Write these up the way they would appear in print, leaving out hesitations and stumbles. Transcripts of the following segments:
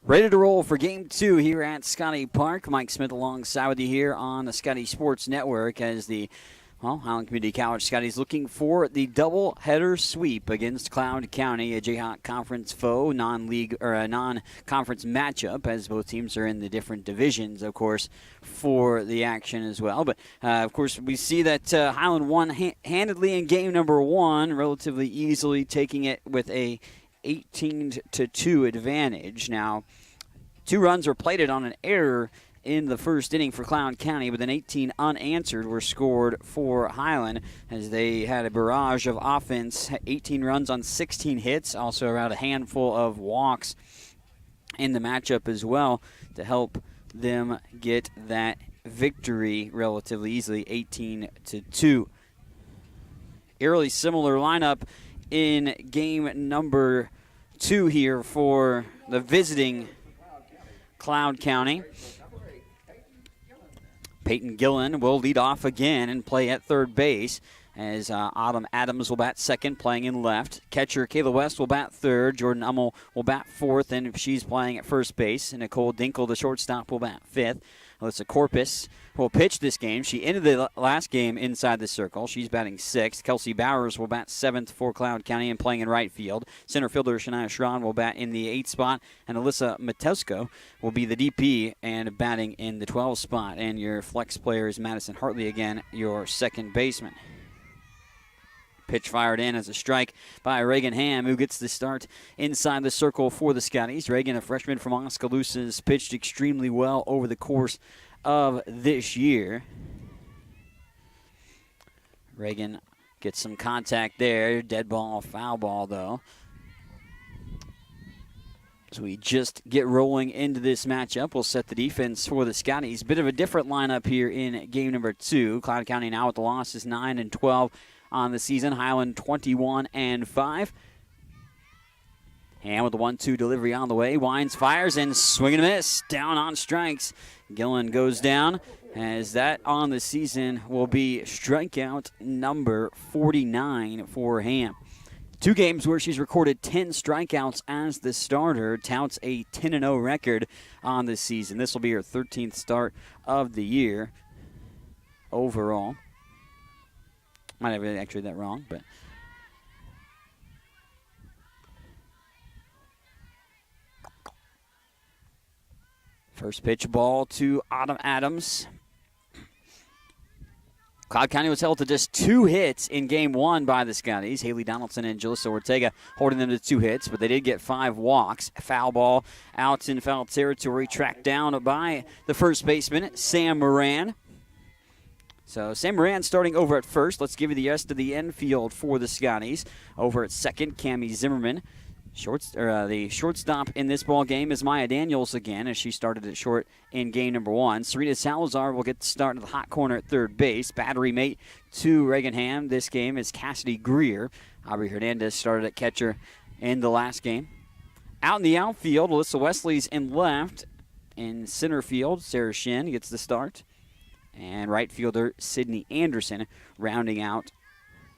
Ready to roll for Game 2 here at Scotty Park. Mike Smith alongside with you here on the Scotty Sports Network as the Highland Community College Scotty's looking for the double-header sweep against Cloud County, a Jayhawk Conference foe, non-league or a non-conference matchup, as both teams are in the different divisions, of course, for the action as well. But of course, we see that Highland won handedly in game number 1, relatively easily, taking it with a 18-2 advantage. Now, 2 runs were plated on an error in the first inning for Cloud County, but then 18 unanswered were scored for Highland as they had a barrage of offense, 18 runs on 16 hits, also around a handful of walks in the matchup as well to help them get that victory relatively easily, 18-2. Eerily similar lineup in game number 2 here for the visiting Cloud County. Peyton Gillen will lead off again and play at third base as Autumn Adams will bat second, playing in left. Catcher Kayla West will bat third. Jordan Ummel will bat fourth, and she's playing at first base. And Nicole Dinkle, the shortstop, will bat fifth. Alyssa Corpus will pitch this game. She ended the last game inside the circle. She's batting sixth. Kelsey Bowers will bat seventh for Cloud County and playing in right field. Center fielder Shania Schron will bat in the 8th spot. And Alyssa Matesko will be the DP and batting in the 12th spot. And your flex player is Madison Hartley again, your second baseman. Pitch fired in as a strike by Reagan Ham, who gets the start inside the circle for the Scotties. Reagan, a freshman from Oskaloosa, has pitched extremely well over the course of this year. Reagan gets some contact there. Dead ball, foul ball, though. So we just get rolling into this matchup. We'll set the defense for the Scotties. Bit of a different lineup here in game number 2. Cloud County now with the losses 9-12. On the season. Highland 21-5. Ham with the 1-2 delivery on the way. Wines fires and swing and a miss. Down on strikes. Gillen goes down as that on the season will be strikeout number 49 for Ham. 2 games where she's recorded 10 strikeouts as the starter. Touts a 10-0 record on the season. This will be her 13th start of the year overall. Might have actually that wrong, but first pitch ball to Autumn Adams. Cloud County was held to just 2 hits in game 1 by the Scotties. Haley Donaldson and Jalissa Ortega holding them to 2 hits, but they did get 5 walks. Foul ball out in foul territory, tracked down by the first baseman, Sam Moran. So Sam Moran starting over at first. Let's give you the rest of the infield for the Scotties. Over at second, Cammie Zimmerman. The shortstop in this ball game is Maya Daniels again, as she started at short in game number 1. Serena Salazar will get the start in the hot corner at third base. Battery mate to Reagan Ham this game is Cassidy Greer. Aubrey Hernandez started at catcher in the last game. Out in the outfield, Alyssa Wesley's in left. In center field, Sarah Shin gets the start. And right fielder Sydney Anderson rounding out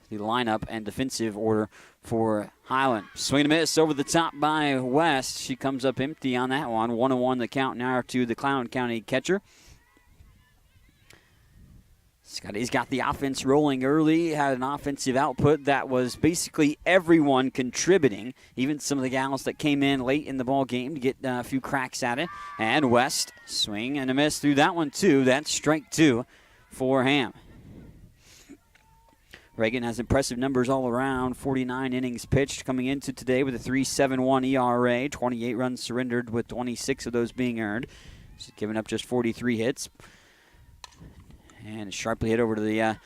the lineup and defensive order for Highland. Swing and a miss over the top by West. She comes up empty on that one. 1-1 the count now to the Cloud County catcher. Scotty's got the offense rolling early, had an offensive output that was basically everyone contributing, even some of the gals that came in late in the ball game to get a few cracks at it. And West, swing and a miss through that one too. That's strike 2 for Ham. Reagan has impressive numbers all around, 49 innings pitched coming into today with a 3.71 ERA, 28 runs surrendered with 26 of those being earned. She's given up just 43 hits. And sharply hit over to the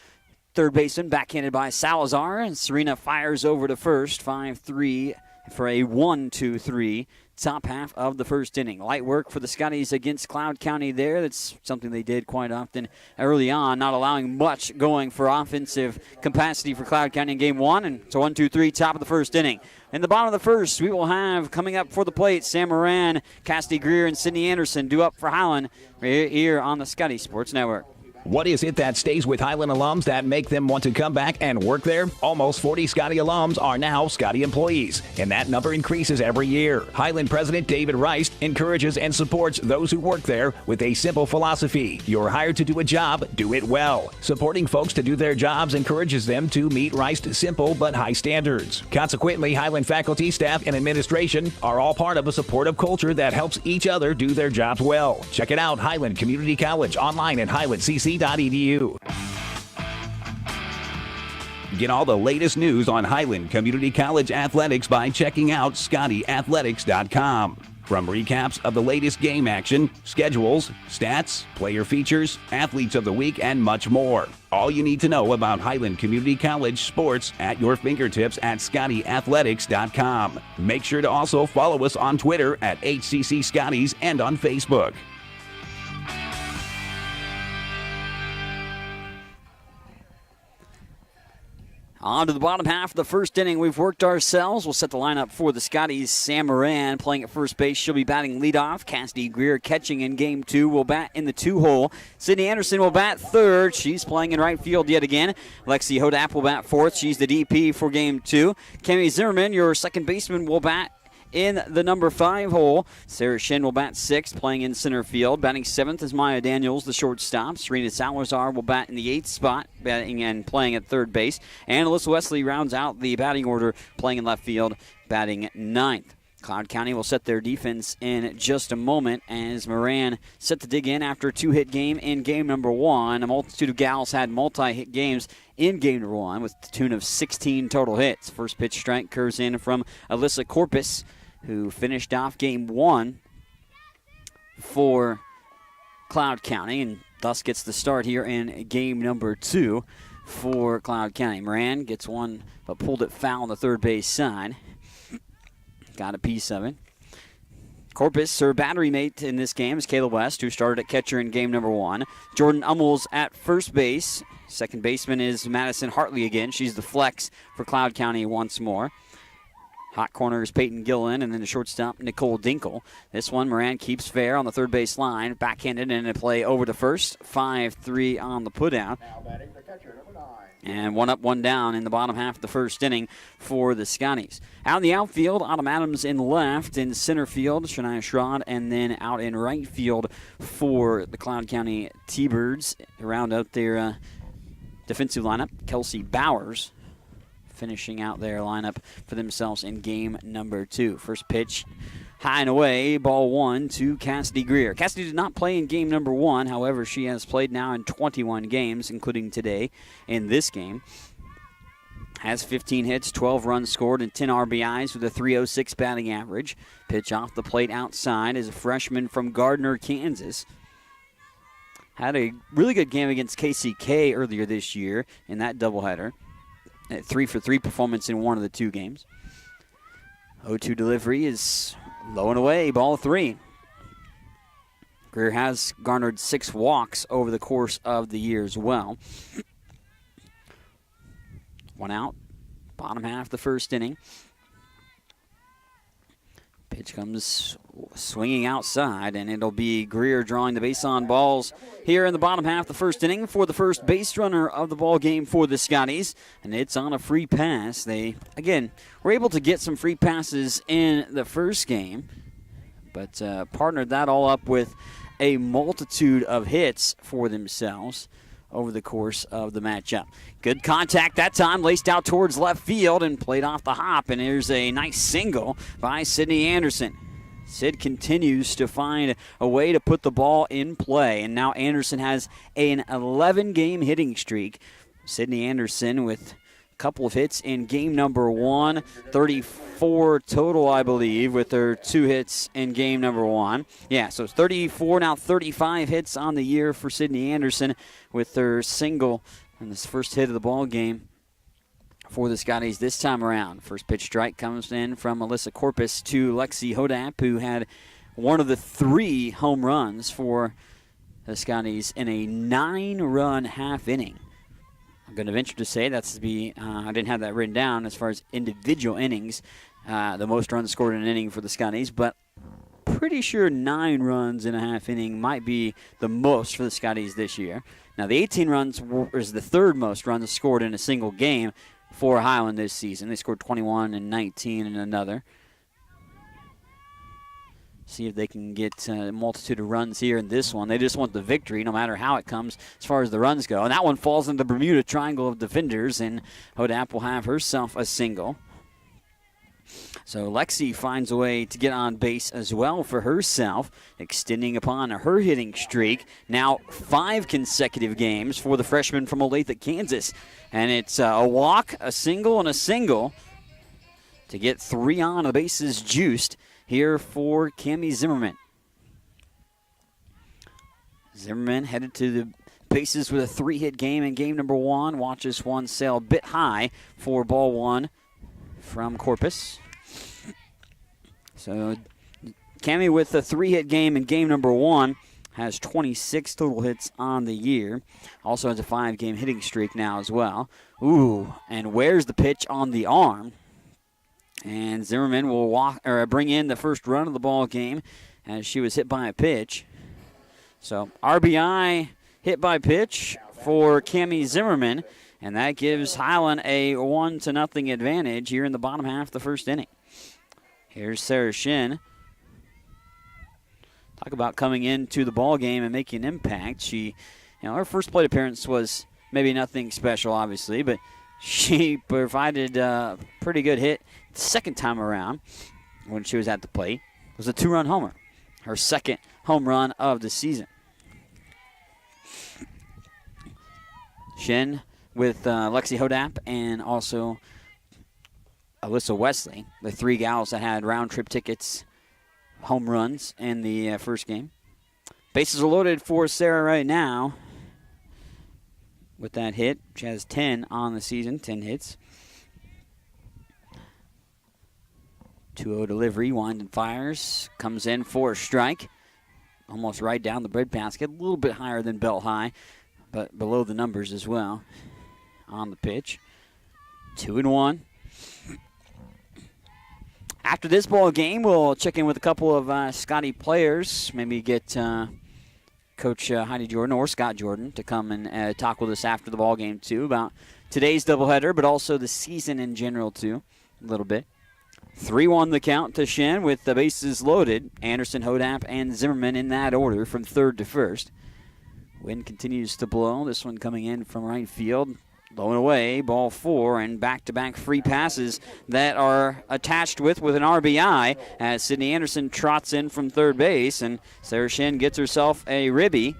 third baseman, backhanded by Salazar. And Serena fires over to first, 5-3 for a 1-2-3 top half of the first inning. Light work for the Scotties against Cloud County there. That's something they did quite often early on, not allowing much going for offensive capacity for Cloud County in game 1. And it's a 1-2-3 top of the first inning. In the bottom of the first, we will have coming up for the plate, Sam Moran, Cassidy Greer, and Sydney Anderson due up for Highland here on the Scotty Sports Network. What is it that stays with Highland alums that make them want to come back and work there? Almost 40 Scotty alums are now Scotty employees, and that number increases every year. Highland President David Rice encourages and supports those who work there with a simple philosophy. You're hired to do a job, do it well. Supporting folks to do their jobs encourages them to meet Rice's simple but high standards. Consequently, Highland faculty, staff, and administration are all part of a supportive culture that helps each other do their jobs well. Check it out, Highland Community College, online at highlandcc.edu. Get all the latest news on Highland Community College athletics by checking out ScottyAthletics.com. From recaps of the latest game action, schedules, stats, player features, athletes of the week, and much more. All you need to know about Highland Community College sports at your fingertips at ScottyAthletics.com. Make sure to also follow us on Twitter at HCC Scotties and on Facebook. On to the bottom half of the first inning. We've worked ourselves. We'll set the lineup for the Scotties. Sam Moran playing at first base. She'll be batting leadoff. Cassidy Greer catching in game 2. Will bat in the 2-hole. Sydney Anderson will bat third. She's playing in right field yet again. Lexi Hodap will bat fourth. She's the DP for game 2. Kemi Zimmerman, your second baseman, will bat in the number 5 hole. Sarah Shin will bat 6th, playing in center field. Batting 7th is Maya Daniels, the shortstop. Serena Salazar will bat in the 8th spot, batting and playing at third base. And Alyssa Wesley rounds out the batting order, playing in left field, batting 9th. Cloud County will set their defense in just a moment as Moran set to dig in after a 2-hit game in game number 1. A multitude of gals had multi-hit games in game number 1 with the tune of 16 total hits. First pitch strike curves in from Alyssa Corpus, who finished off game 1 for Cloud County and thus gets the start here in game number 2 for Cloud County. Moran gets one but pulled it foul on the third base side. Got a piece of it. Corpus, her battery mate in this game is Kayla West, who started at catcher in game number 1. Jordan Ummels at first base. Second baseman is Madison Hartley again. She's the flex for Cloud County once more. Hot corner is Peyton Gillen, and then the shortstop, Nicole Dinkle. This one, Moran keeps fair on the third base line. Backhanded and a play over to first. 5-3 on the putout. Now batting the catcher, number 9. And 1 up, 1 down in the bottom half of the first inning for the Scotties. Out in the outfield, Autumn Adams in left. In center field, Shania Schrod. And then out in right field for the Cloud County T-Birds. Round out their defensive lineup, Kelsey Bowers, finishing out their lineup for themselves in game number 2. First pitch, high and away, ball 1 to Cassidy Greer. Cassidy did not play in game number 1. However, she has played now in 21 games, including today in this game. Has 15 hits, 12 runs scored, and 10 RBIs with a .306 batting average. Pitch off the plate outside is a freshman from Gardner, Kansas. Had a really good game against KCK earlier this year in that doubleheader. 3-for-3 performance in one of the 2 games. 0-2 delivery is low and away, ball 3. Greer has garnered 6 walks over the course of the year as well. 1 out, bottom half the first inning. Pitch comes swinging outside, and it'll be Greer drawing the base on balls here in the bottom half of the first inning for the first base runner of the ball game for the Scotties, and it's on a free pass. They, again, were able to get some free passes in the first game, but partnered that all up with a multitude of hits for themselves over the course of the matchup. Good contact that time, laced out towards left field and played off the hop, and here's a nice single by Sydney Anderson. Sid continues to find a way to put the ball in play, and now Anderson has an 11-game hitting streak. Sydney Anderson with a couple of hits in game number 1, 34 total, I believe, with her 2 hits in game number 1. Yeah, so it's 34, now 35 hits on the year for Sydney Anderson with her single in this first hit of the ball game for the Scotties this time around. First pitch strike comes in from Alyssa Corpus to Lexi Hodap, who had one of the 3 home runs for the Scotties in a 9-run half inning. I'm going to venture to say that's to be, I didn't have that written down as far as individual innings, the most runs scored in an inning for the Scotties, but pretty sure 9 runs in a half inning might be the most for the Scotties this year. Now, the 18 runs is the third most runs scored in a single game for Highland this season. They scored 21 and 19 in another. See if they can get a multitude of runs here in this one. They just want the victory, no matter how it comes as far as the runs go. And that one falls into the Bermuda Triangle of defenders, and Hodap will have herself a single. So Lexi finds a way to get on base as well for herself, extending upon her hitting streak. Now 5 consecutive games for the freshman from Olathe, Kansas. And it's a walk, a single, and a single to get 3 on. The bases juiced here for Cammie Zimmerman. Zimmerman headed to the bases with a 3-hit game in game number 1. Watches one sail a bit high for ball 1 from Corpus. So Cammie with a 3-hit game in game number 1 has 26 total hits on the year. Also has a 5-game hitting streak now as well. Ooh, and where's the pitch on the arm? And Zimmerman will bring in the first run of the ball game as she was hit by a pitch. So RBI hit by pitch for Cammie Zimmerman, and that gives Highland a 1-0 advantage here in the bottom half of the first inning. Here's Sarah Shin. Talk about coming into the ball game and making an impact. She, her first plate appearance was maybe nothing special, obviously, but she provided a pretty good hit the second time around when she was at the plate. It was a 2-run homer, her second home run of the season. Shin with Lexi Hodap and also Alyssa Wesley, the 3 gals that had round-trip tickets, home runs in the first game. Bases are loaded for Sarah right now with that hit. She has 10 on the season, 10 hits. 2-0 delivery, wind and fires. Comes in for a strike. Almost right down the breadbasket. A little bit higher than belt high, but below the numbers as well on the pitch. 2-1. After this ball game, we'll check in with a couple of Scotty players. Maybe get Coach Heidi Jordan or Scott Jordan to come and talk with us after the ball game, too, about today's doubleheader, but also the season in general, too, a little bit. 3-1 the count to Shen with the bases loaded. Anderson, Hodap, and Zimmerman in that order from third to first. Wind continues to blow. This one coming in from right field. Low and away, ball 4, and back-to-back free passes that are attached with an RBI as Sydney Anderson trots in from third base, and Sarah Shin gets herself a ribby,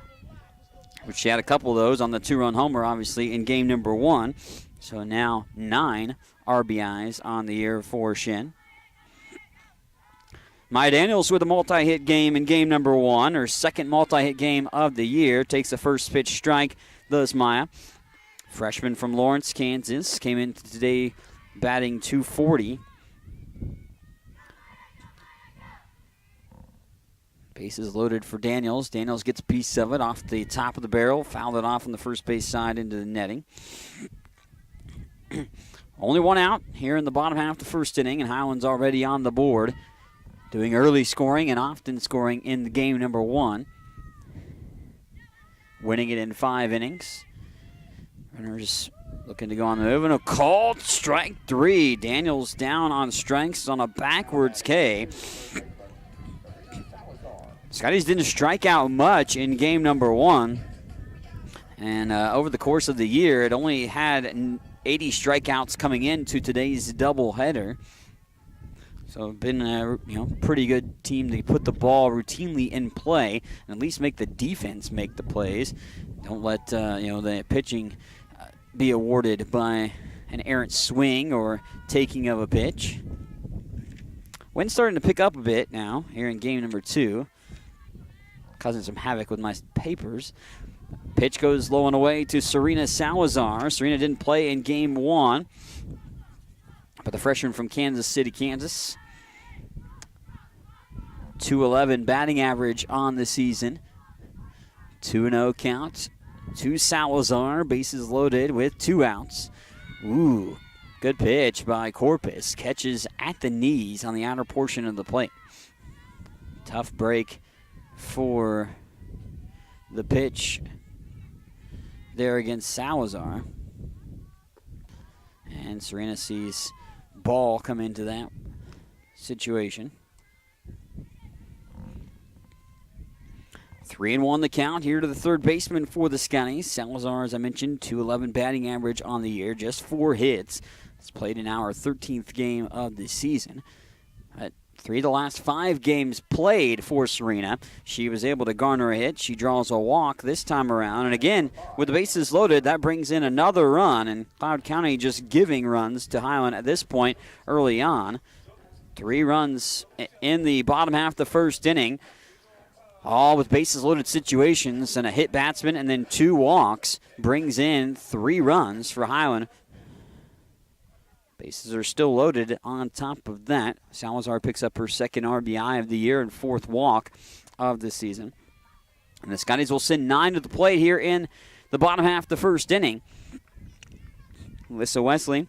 which she had a couple of those on the 2-run homer, obviously, in game number 1. So now 9 RBIs on the year for Shin. Maya Daniels with a multi-hit game in game number 1, her second multi-hit game of the year, takes the first pitch strike, thus Maya. Freshman from Lawrence, Kansas, came in today batting .240. Bases loaded for Daniels. Daniels gets a piece of it off the top of the barrel, fouled it off on the first base side into the netting. Only one out here in the bottom half of the first inning, and Highland's already on the board, doing early scoring and often scoring in the game number 1. Winning it in 5 innings. Runners looking to go on the move, and a called strike 3. Daniels down on strikes on a backwards K. Scotties didn't strike out much in game number 1. And over the course of the year, it only had 80 strikeouts coming into today's doubleheader. So been a pretty good team to put the ball routinely in play and at least make the defense make the plays. Don't let the pitching be awarded by an errant swing or taking of a pitch. Wind's starting to pick up a bit now here in game number 2, causing some havoc with my papers. Pitch goes low and away to Serena Salazar. Serena didn't play in game 1, but the freshman from Kansas City, Kansas. .211 batting average on the season. 2-0 count to Salazar. Bases loaded with 2 outs. Ooh, good pitch by Corpus. Catches at the knees on the outer portion of the plate. Tough break for the pitch there against Salazar. And Serena sees ball come into that situation. 3-1 the count here to the third baseman for the Scunnies. Salazar, as I mentioned, .211 batting average on the year, just 4 hits. It's played in our 13th game of the season. 3 of the last 5 games played for Serena. She was able to garner a hit. She draws a walk this time around. And again, with the bases loaded, that brings in another run. And Cloud County just giving runs to Highland at this point early on. 3 runs in the bottom half of the first inning. All with bases loaded situations and a hit batsman and then 2 walks brings in 3 runs for Highland. Bases are still loaded on top of that. Salazar picks up her second RBI of the year and 4th walk of the season. And the Scotties will send 9 to the plate here in the bottom half of the first inning. Alyssa Wesley,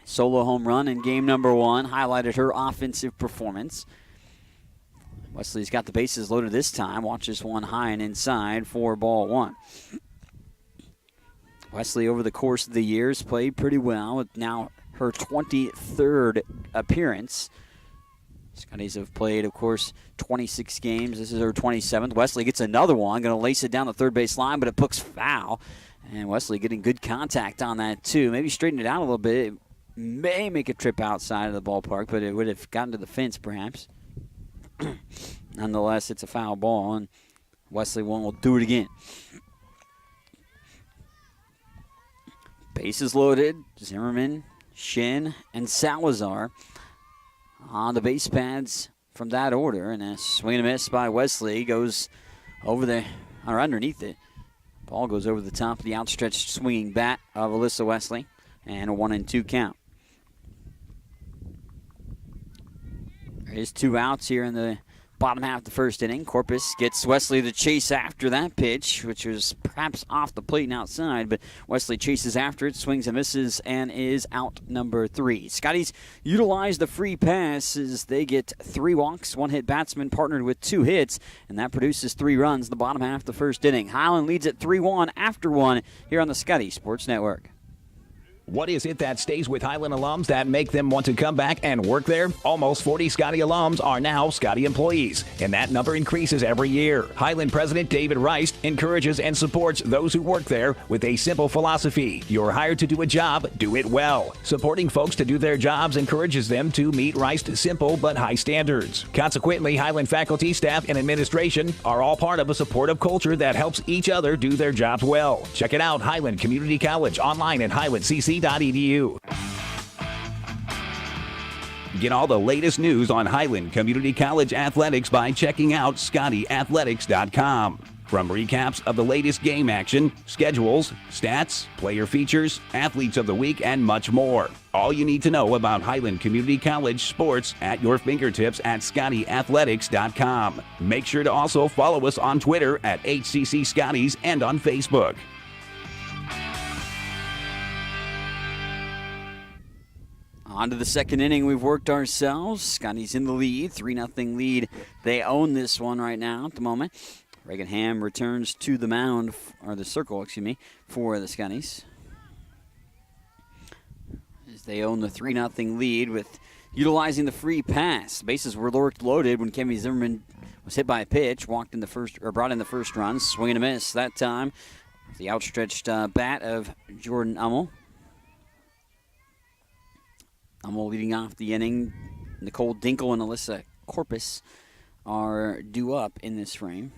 solo home run in game number 1, highlighted her offensive performance. Wesley's got the bases loaded this time. Watches one high and inside for ball 1. Wesley, over the course of the years, played pretty well with now her 23rd appearance. Scotties have played, of course, 26 games. This is her 27th. Wesley gets another one. Going to lace it down the third base line, but it pokes foul. And Wesley getting good contact on that, too. Maybe straighten it out a little bit. It may make a trip outside of the ballpark, but it would have gotten to the fence, perhaps. Nonetheless, it's a foul ball, and Wesley will do it again. Bases loaded. Zimmerman, Shin, and Salazar on the base pads from that order. And a swing and a miss by Wesley goes over the, or underneath it. Ball goes over the top of the outstretched swinging bat of Alyssa Wesley. And a 1-2 count. There is 2 outs here in the bottom half of the first inning. Corpus gets Wesley to chase after that pitch, which was perhaps off the plate and outside, but Wesley chases after it, swings and misses, and is out number 3. Scotties utilize the free pass as they get 3 walks, 1 hit batsman partnered with 2 hits, and that produces 3 runs in the bottom half of the first inning. Highland leads at 3-1 after 1 here on the Scotty Sports Network. What is it that stays with Highland alums that make them want to come back and work there? Almost 40 Scotty alums are now Scotty employees, and that number increases every year. Highland President David Rice encourages and supports those who work there with a simple philosophy. You're hired to do a job, do it well. Supporting folks to do their jobs encourages them to meet Rice's simple but high standards. Consequently, Highland faculty, staff, and administration are all part of a supportive culture that helps each other do their jobs well. Check it out, Highland Community College, online at highlandcc.edu. Get all the latest news on Highland Community College athletics by checking out ScottyAthletics.com. From recaps of the latest game action, schedules, stats, player features, athletes of the week, and much more. All you need to know about Highland Community College sports at your fingertips at ScottyAthletics.com. Make sure to also follow us on Twitter at HCC Scotties and on Facebook. On to the second inning, we've worked ourselves. Scotty's in the lead, 3-0 lead. They own this one right now at the moment. Reagan Ham returns to the mound, or the circle, for the Scotties. As they own the 3-0 lead with utilizing the free pass. The bases were loaded when Kemi Zimmerman was hit by a pitch, brought in the first run, swing and a miss that time. The outstretched bat of Jordan Ummel. Ummel leading off the inning. Nicole Dinkle and Alyssa Corpus are due up in this frame.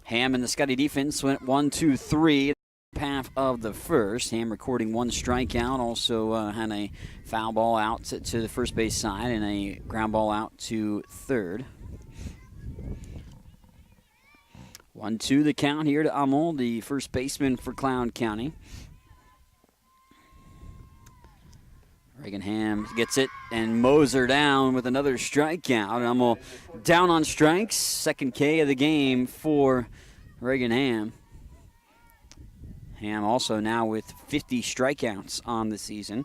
Ham and the Scotty defense went 1-2-3. Half of the first. Ham recording 1 strikeout. Also had a foul ball out to the first base side and a ground ball out to third. 1-2 the count here to Ummel, the first baseman for Cloud County. Reagan Ham gets it and mows her down with another strikeout. Ummel down on strikes. Second K of the game for Reagan Ham. Ham also now with 50 strikeouts on the season.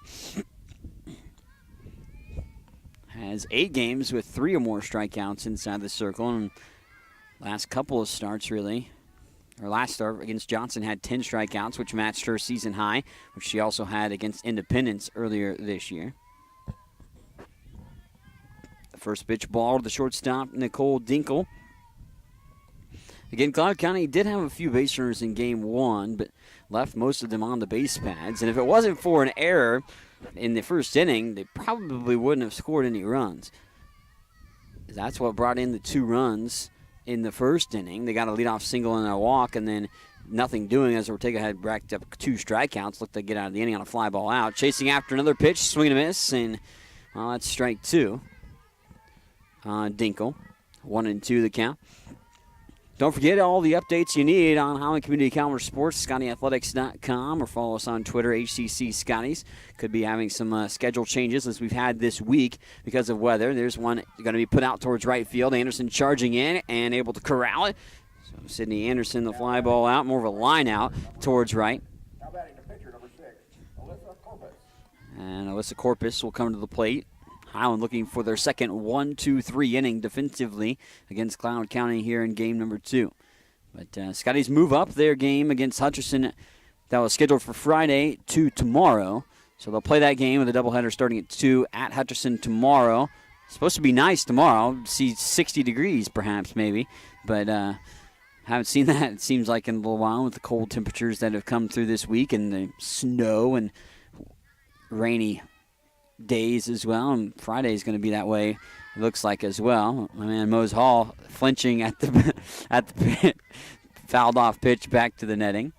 Has 8 games with 3 or more strikeouts inside the circle. And last couple of starts, really, Her last start against Johnson had 10 strikeouts, which matched her season high, which she also had against Independence earlier this year. The first pitch ball to the shortstop, Nicole Dinkle. Again, Cloud County did have a few base runners in game one, but left most of them on the base pads. And if it wasn't for an error in the first inning, they probably wouldn't have scored any runs. That's what brought in the 2 runs in the first inning. They got a leadoff single and a walk, and then nothing doing as Ortega had racked up 2 strikeouts. Looked to get out of the inning on a fly ball out. Chasing after another pitch, swing and a miss, and well, that's strike 2. Dinkle, 1-2 the count. Don't forget all the updates you need on Highland Community College Sports, ScottyAthletics.com, or follow us on Twitter, HCC Scotties. Could be having some schedule changes as we've had this week because of weather. There's one going to be put out towards right field. Anderson charging in and able to corral it. So Sydney Anderson, the fly ball out, more of a line out towards right. Now batting the pitcher, number 6, Alyssa Corpus. And Alyssa Corpus will come to the plate. Highland looking for their second 1-2-3 inning defensively against Cloud County here in game number 2. But Scotties move up their game against Hutcherson that was scheduled for Friday to tomorrow. So they'll play that game with a doubleheader starting at 2 at Hutcherson tomorrow. It's supposed to be nice tomorrow. See 60 degrees perhaps maybe. But haven't seen that, it seems like, in a little while with the cold temperatures that have come through this week and the snow and rainy days as well, and Friday is going to be that way, it looks like, as well. My man Mose Hall flinching at the fouled off pitch back to the netting.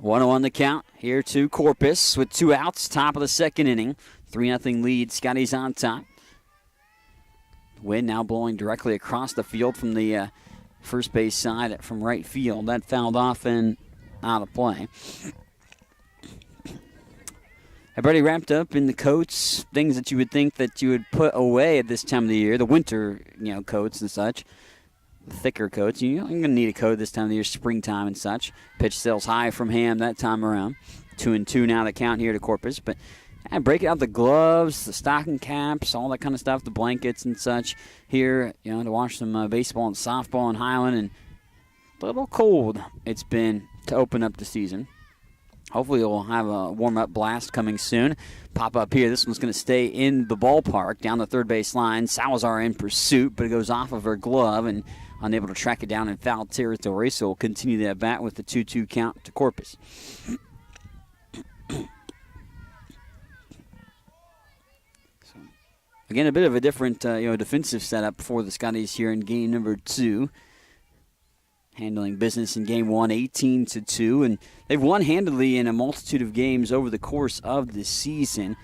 1-0 the count here to Corpus with 2 outs, top of the second inning. 3-0 lead, Scotty's on top. Wind now blowing directly across the field from the first base side from right field. That fouled off and out of play. I've already wrapped up in the coats, things that you would think that you would put away at this time of the year, the winter, coats and such, the thicker coats. You're going to need a coat this time of the year, springtime and such. Pitch sails high from Ham that time around. 2-2 now the count here to Corpus, but break out the gloves, the stocking caps, all that kind of stuff, the blankets and such here, to watch some baseball and softball in Highland. And a little cold it's been to open up the season. Hopefully we'll have a warm-up blast coming soon. Pop up here. This one's going to stay in the ballpark down the third base line. Salazar in pursuit, but it goes off of her glove and unable to track it down in foul territory. So we'll continue that bat with the 2-2 count to Corpus. Again, a bit of a different defensive setup for the Scotties here in game number 2. Handling business in game 1, 18-2, and they've won handily in a multitude of games over the course of the season.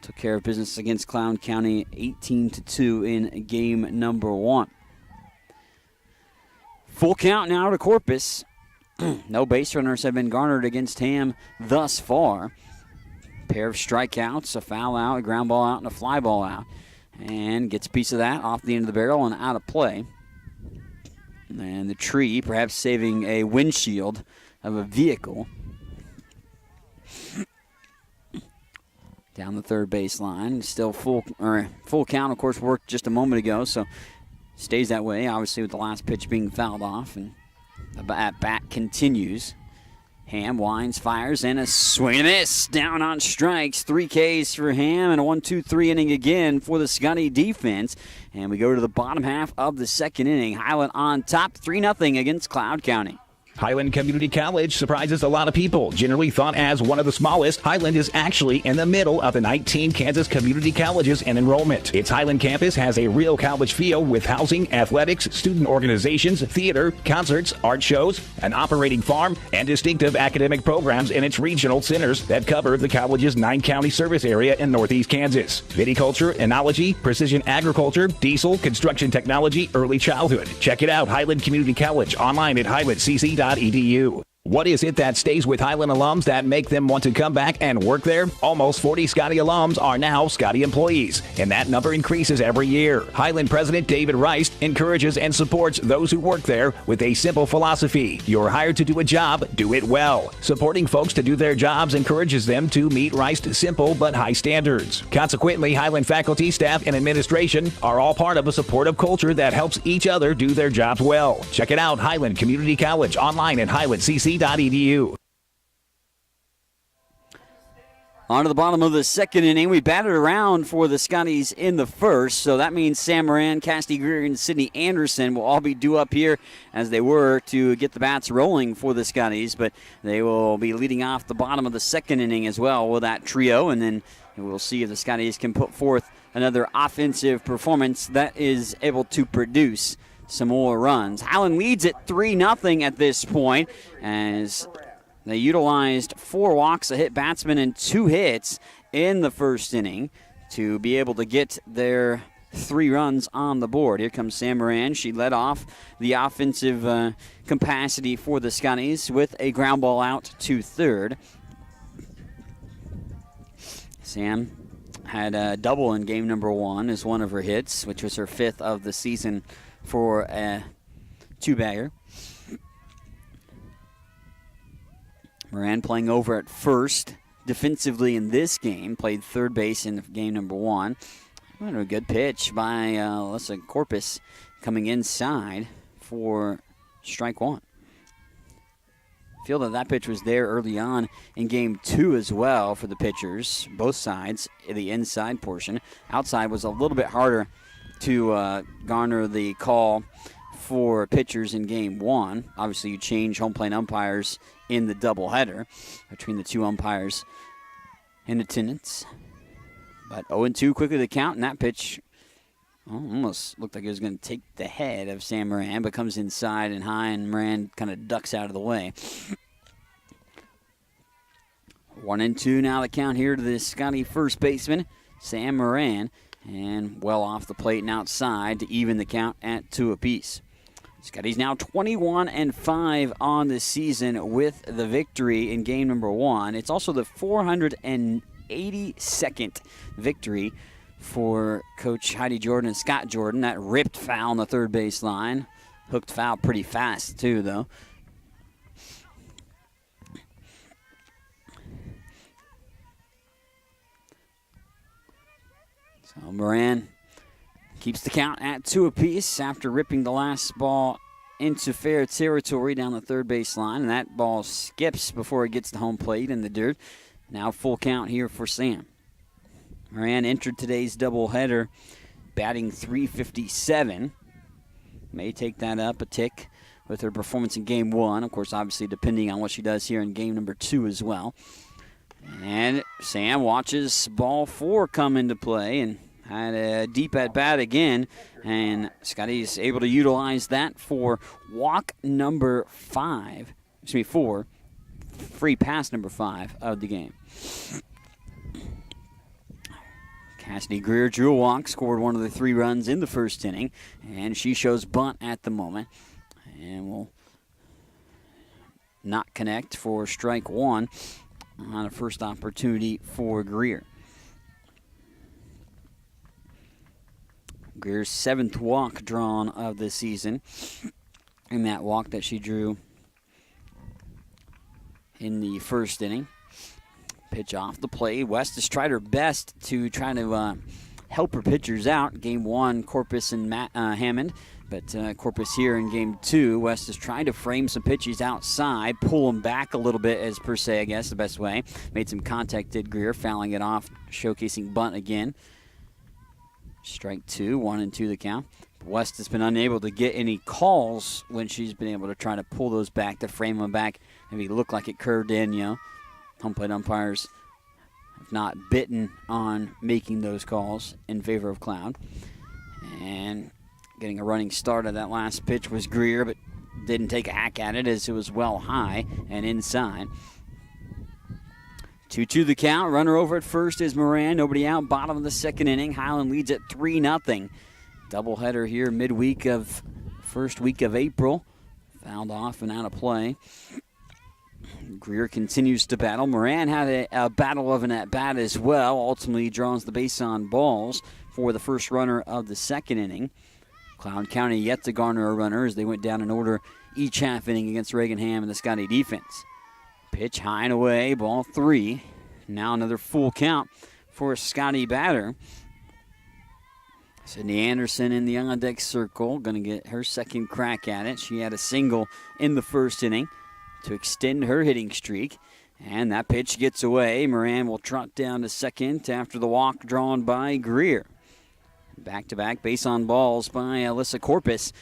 Took care of business against Cloud County, 18-2 in game number 1. Full count now to Corpus. No base runners have been garnered against Ham thus far. Pair of strikeouts, a foul out, a ground ball out, and a fly ball out. And gets a piece of that off the end of the barrel and out of play. And the tree, perhaps saving a windshield of a vehicle. Down the third base line. Still full count, of course, worked just a moment ago, so stays that way, obviously, with the last pitch being fouled off. And the at-bat continues. Ham winds, fires, and a swing and a miss. Down on strikes. 3 Ks for Ham and a 1-2-3 inning again for the Scotty defense. And we go to the bottom half of the second inning. Highland on top, 3-0 against Cloud County. Highland Community College surprises a lot of people. Generally thought as one of the smallest, Highland is actually in the middle of the 19 Kansas community colleges in enrollment. Its Highland campus has a real college feel with housing, athletics, student organizations, theater, concerts, art shows, an operating farm, and distinctive academic programs in its regional centers that cover the college's 9-county service area in northeast Kansas. Viticulture, enology, precision agriculture, diesel, construction technology, early childhood. Check it out, Highland Community College, online at highlandcc.edu. What is it that stays with Highland alums that make them want to come back and work there? Almost 40 Scotty alums are now Scotty employees, and that number increases every year. Highland President David Rice encourages and supports those who work there with a simple philosophy. You're hired to do a job, do it well. Supporting folks to do their jobs encourages them to meet Rice's simple but high standards. Consequently, Highland faculty, staff, and administration are all part of a supportive culture that helps each other do their jobs well. Check it out, Highland Community College, online at highlandcc.edu. On to the bottom of the second inning. We batted around for the Scotties in the first, so that means Sam Moran, Cassidy Greer, and Sydney Anderson will all be due up here as they were to get the bats rolling for the Scotties, but they will be leading off the bottom of the second inning as well with that trio, and then we'll see if the Scotties can put forth another offensive performance that is able to produce some more runs. Highland leads it 3-0 at this point as they utilized 4 walks, a hit batsman, and 2 hits in the first inning to be able to get their 3 runs on the board. Here comes Sam Moran. She led off the offensive capacity for the Scotties with a ground ball out to third. Sam had a double in game number 1 as one of her hits, which was her 5th of the season for a 2-bagger. Moran playing over at first defensively in this game, played third base in game number 1. A good pitch by Alyssa Corpus coming inside for strike 1. I feel that pitch was there early on in game 2 as well for the pitchers, both sides, the inside portion. Outside was a little bit harder to garner the call for pitchers in game 1. Obviously, you change home plate umpires in the doubleheader between the 2 umpires in attendance. But 0-2 quickly to count, and that pitch almost looked like it was going to take the head of Sam Moran, but comes inside and high, and Moran kind of ducks out of the way. 1-2 now the count here to the Scotty first baseman, Sam Moran. And well off the plate and outside to even the count at 2 apiece. Scotty's now 21-5 on the season with the victory in game number 1. It's also the 482nd victory for Coach Heidi Jordan and Scott Jordan. That ripped foul on the third base line. Hooked foul pretty fast too, though. So Moran keeps the count at 2 apiece after ripping the last ball into fair territory down the third base line. And that ball skips before it gets to home plate in the dirt. Now full count here for Sam. Moran entered today's doubleheader batting .357. May take that up a tick with her performance in game 1. Of course, obviously depending on what she does here in game number 2 as well. And Sam watches ball 4 come into play and had a deep at bat again. And Scotty's able to utilize that for walk number 4, free pass number 5 of the game. Cassidy Greer drew a walk, scored one of the 3 runs in the first inning, and she shows bunt at the moment. And will not connect for strike 1 on a first opportunity for Greer. Greer's 7th walk drawn of the season, and that walk that she drew in the first inning. Pitch off the plate. West has tried her best to try to help her pitchers out. Game 1, Corpus and Hammond. But Corpus here in game 2, West is trying to frame some pitches outside, pull them back a little bit as per se, I guess, the best way. Made some contact, did Greer, fouling it off, showcasing bunt again. Strike 2, 1-2 the count. West has been unable to get any calls when she's been able to try to pull those back, to frame them back, maybe look like it curved in, Home plate umpires have not bitten on making those calls in favor of Cloud. And getting a running start of that last pitch was Greer, but didn't take a hack at it as it was well high and inside. 2-2 the count. Runner over at first is Moran. Nobody out. Bottom of the second inning. Highland leads at 3-0. Doubleheader here midweek of first week of April. Fouled off and out of play. Greer continues to battle. Moran had a battle of an at-bat as well. Ultimately draws the base on balls for the first runner of the second inning. Cloud County yet to garner a runner as they went down in order each half inning against Reaganham and the Scotty defense. Pitch high and away, ball 3. Now another full count for a Scotty batter. Sydney Anderson in the on-deck circle, going to get her second crack at it. She had a single in the first inning to extend her hitting streak. And that pitch gets away. Moran will trot down to second after the walk drawn by Greer. Back-to-back base on balls by Alyssa Corpus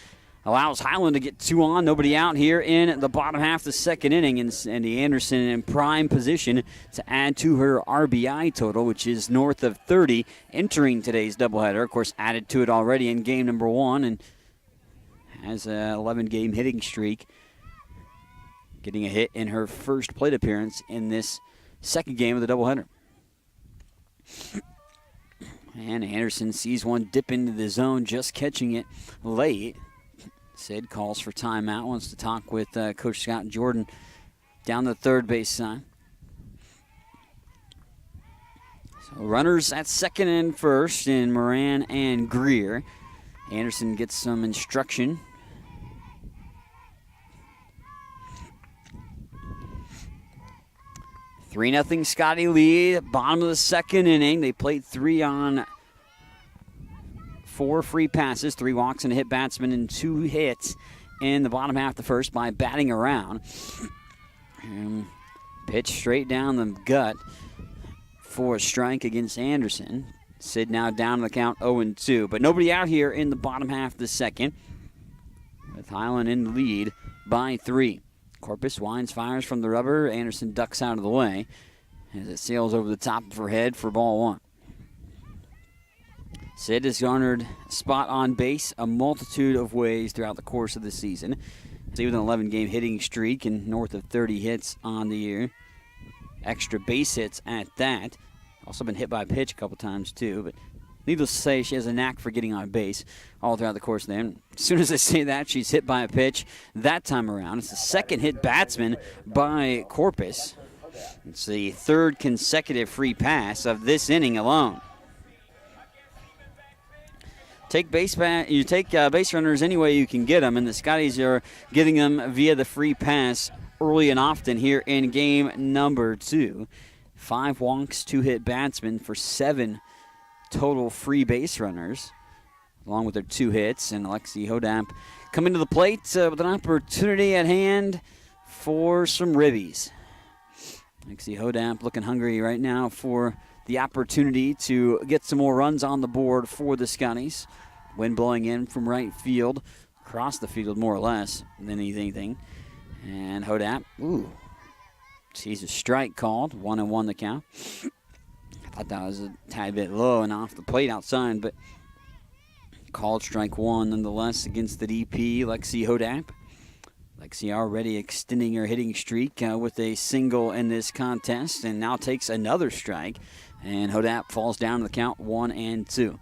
allows Highland to get 2 on, nobody out here in the bottom half of the second inning. And Sandy Anderson in prime position to add to her RBI total, which is north of 30, entering today's doubleheader. Of course, added to it already in game number 1 and has an 11-game hitting streak, getting a hit in her first plate appearance in this second game of the doubleheader. And Anderson sees one dip into the zone, just catching it late. Sid calls for timeout, wants to talk with Coach Scott Jordan down the third base side. So runners at second and first in Moran and Greer. Anderson gets some instruction. Three 3-0 Scotty lead, bottom of the second inning. They played 3 on 4 free passes, 3 walks and a hit batsman, and 2 hits in the bottom half of the first by batting around. And pitch straight down the gut for a strike against Anderson. Sid now down to the count 0-2, but nobody out here in the bottom half of the second, with Highland in the lead by 3. Corpus winds, fires from the rubber. Anderson ducks out of the way as it sails over the top of her head for ball 1. Sid has garnered a spot on base a multitude of ways throughout the course of the season. See, with an 11-game hitting streak and north of 30 hits on the year. Extra base hits at that. Also been hit by a pitch a couple times too, but needless to say, she has a knack for getting on base all throughout the course of the game. As soon as I say that, she's hit by a pitch that time around. It's the second hit batsman by Corpus. It's the 3rd consecutive free pass of this inning alone. You take base runners any way you can get them, and the Scotties are getting them via the free pass early and often here in game number 2. 5 walks, 2 hit batsmen for 7 total free base runners, along with their 2 hits. And Alexi Hodamp coming to the plate with an opportunity at hand for some ribbies. Alexi Hodamp looking hungry right now for the opportunity to get some more runs on the board for the Scotties. Wind blowing in from right field, across the field more or less than anything. And Hodamp, sees a strike called, 1-1 the count. I thought that was a tad bit low and off the plate outside, but called strike 1 nonetheless against the DP, Lexi Hodamp. Lexi already extending her hitting streak with a single in this contest, and now takes another strike, and Hodamp falls down to the count 1-2.